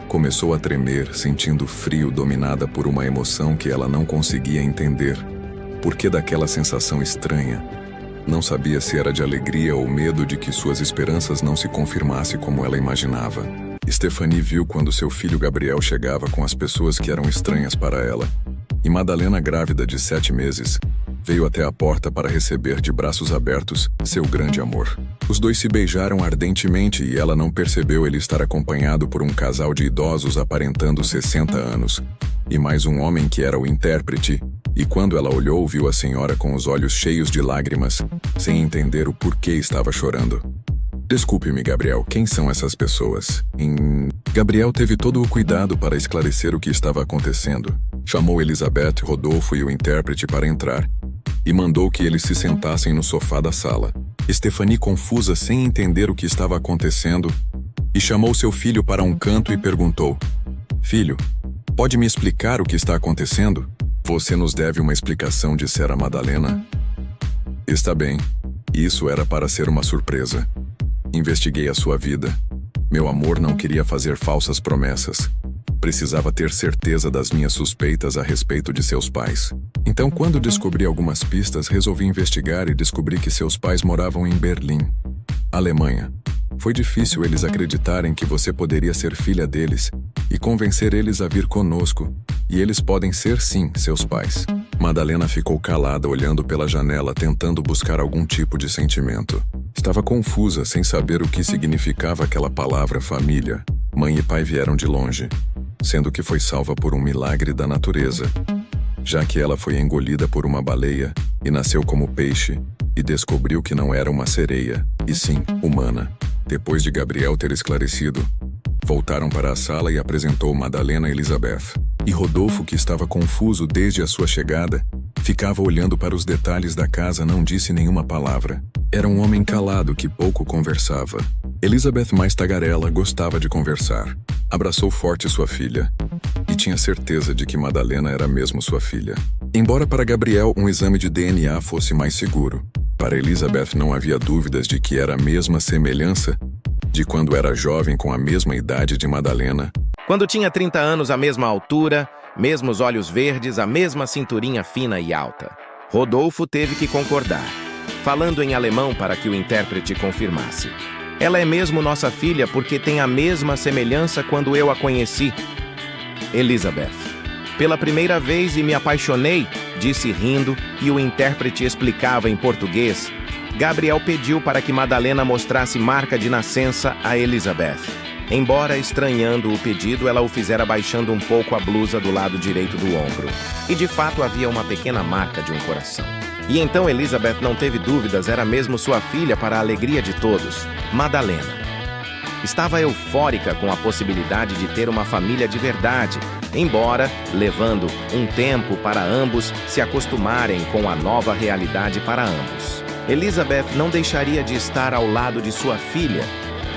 Começou a tremer, sentindo frio, dominada por uma emoção que ela não conseguia entender. Por que daquela sensação estranha? Não sabia se era de alegria ou medo de que suas esperanças não se confirmassem como ela imaginava. Stephanie viu quando seu filho Gabriel chegava com as pessoas que eram estranhas para ela. E Madalena, grávida de 7 meses, veio até a porta para receber de braços abertos seu grande amor. Os dois se beijaram ardentemente e ela não percebeu ele estar acompanhado por um casal de idosos aparentando 60 anos, e mais um homem que era o intérprete, e quando ela olhou, viu a senhora com os olhos cheios de lágrimas, sem entender o porquê estava chorando. Desculpe-me, Gabriel, quem são essas pessoas? Gabriel teve todo o cuidado para esclarecer o que estava acontecendo. Chamou Elizabeth, Rodolfo e o intérprete para entrar, e mandou que eles se sentassem no sofá da sala. Stephanie, confusa, sem entender o que estava acontecendo, e chamou seu filho para um canto e perguntou: Filho, pode me explicar o que está acontecendo? Você nos deve uma explicação, dissera Madalena. Está bem, isso era para ser uma surpresa. Investiguei a sua vida. Meu amor não queria fazer falsas promessas. Precisava ter certeza das minhas suspeitas a respeito de seus pais. Então, quando descobri algumas pistas, resolvi investigar e descobri que seus pais moravam em Berlim, Alemanha. Foi difícil eles acreditarem que você poderia ser filha deles e convencer eles a vir conosco. E eles podem ser, sim, seus pais. Madalena ficou calada, olhando pela janela, tentando buscar algum tipo de sentimento. Estava confusa, sem saber o que significava aquela palavra família. Mãe e pai vieram de longe, sendo que foi salva por um milagre da natureza, já que ela foi engolida por uma baleia e nasceu como peixe e descobriu que não era uma sereia, e sim, humana. Depois de Gabriel ter esclarecido, voltaram para a sala e apresentou Madalena a Elizabeth. E Rodolfo, que estava confuso desde a sua chegada, ficava olhando para os detalhes da casa, não disse nenhuma palavra. Era um homem calado que pouco conversava. Elizabeth, mais tagarela, gostava de conversar. Abraçou forte sua filha e tinha certeza de que Madalena era mesmo sua filha. Embora para Gabriel um exame de DNA fosse mais seguro, para Elizabeth não havia dúvidas de que era a mesma semelhança de quando era jovem, com a mesma idade de Madalena. Quando tinha 30 anos, a mesma altura, mesmos olhos verdes, a mesma cinturinha fina e alta. Rodolfo teve que concordar, falando em alemão para que o intérprete confirmasse. Ela é mesmo nossa filha porque tem a mesma semelhança quando eu a conheci. Elizabeth. Pela primeira vez e me apaixonei, disse rindo, e o intérprete explicava em português. Gabriel pediu para que Madalena mostrasse marca de nascença a Elizabeth. Embora estranhando o pedido, ela o fizera baixando um pouco a blusa do lado direito do ombro. E de fato havia uma pequena marca de um coração. E então Elizabeth não teve dúvidas, era mesmo sua filha para a alegria de todos, Madalena. Estava eufórica com a possibilidade de ter uma família de verdade, embora levando um tempo para ambos se acostumarem com a nova realidade para ambos. Elizabeth não deixaria de estar ao lado de sua filha,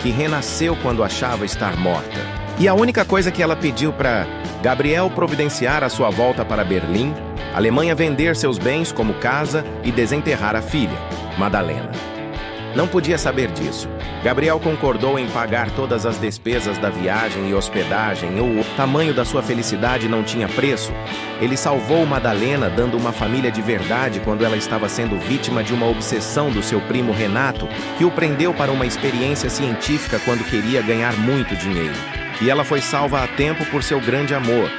que renasceu quando achava estar morta. E a única coisa que ela pediu para Gabriel providenciar a sua volta para Berlim, Alemanha vender seus bens como casa e desenterrar a filha, Madalena. Não podia saber disso. Gabriel concordou em pagar todas as despesas da viagem e hospedagem. O tamanho da sua felicidade não tinha preço. Ele salvou Madalena, dando uma família de verdade quando ela estava sendo vítima de uma obsessão do seu primo Renato, que o prendeu para uma experiência científica quando queria ganhar muito dinheiro. E ela foi salva a tempo por seu grande amor,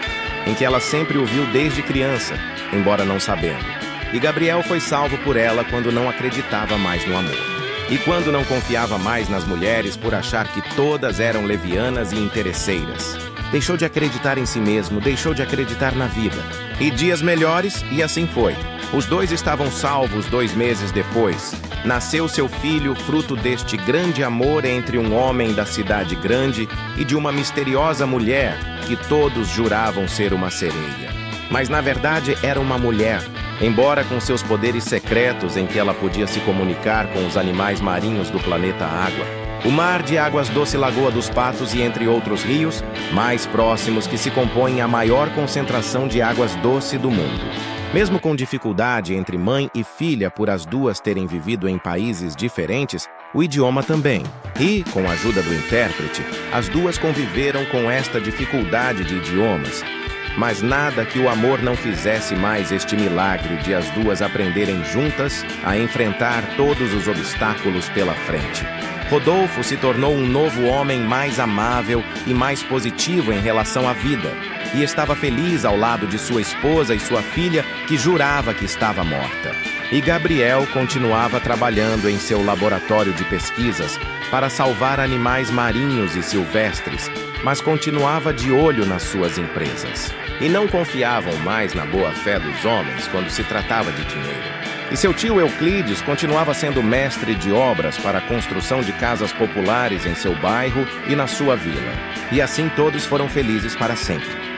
em que ela sempre o viu desde criança, embora não sabendo. E Gabriel foi salvo por ela quando não acreditava mais no amor. E quando não confiava mais nas mulheres por achar que todas eram levianas e interesseiras. Deixou de acreditar em si mesmo, deixou de acreditar na vida. E dias melhores, e assim foi. Os dois estavam salvos 2 meses depois. Nasceu seu filho, fruto deste grande amor entre um homem da cidade grande e de uma misteriosa mulher que todos juravam ser uma sereia. Mas na verdade era uma mulher, embora com seus poderes secretos em que ela podia se comunicar com os animais marinhos do planeta Água. O mar de águas doce Lagoa dos Patos e entre outros rios, mais próximos que se compõem a maior concentração de águas doce do mundo. Mesmo com dificuldade entre mãe e filha por as duas terem vivido em países diferentes, o idioma também. E, com a ajuda do intérprete, as duas conviveram com esta dificuldade de idiomas. Mas nada que o amor não fizesse mais este milagre de as duas aprenderem juntas a enfrentar todos os obstáculos pela frente. Rodolfo se tornou um novo homem mais amável e mais positivo em relação à vida, e estava feliz ao lado de sua esposa e sua filha, que jurava que estava morta. E Gabriel continuava trabalhando em seu laboratório de pesquisas para salvar animais marinhos e silvestres, mas continuava de olho nas suas empresas. E não confiavam mais na boa-fé dos homens quando se tratava de dinheiro. E seu tio Euclides continuava sendo mestre de obras para a construção de casas populares em seu bairro e na sua vila. E assim todos foram felizes para sempre.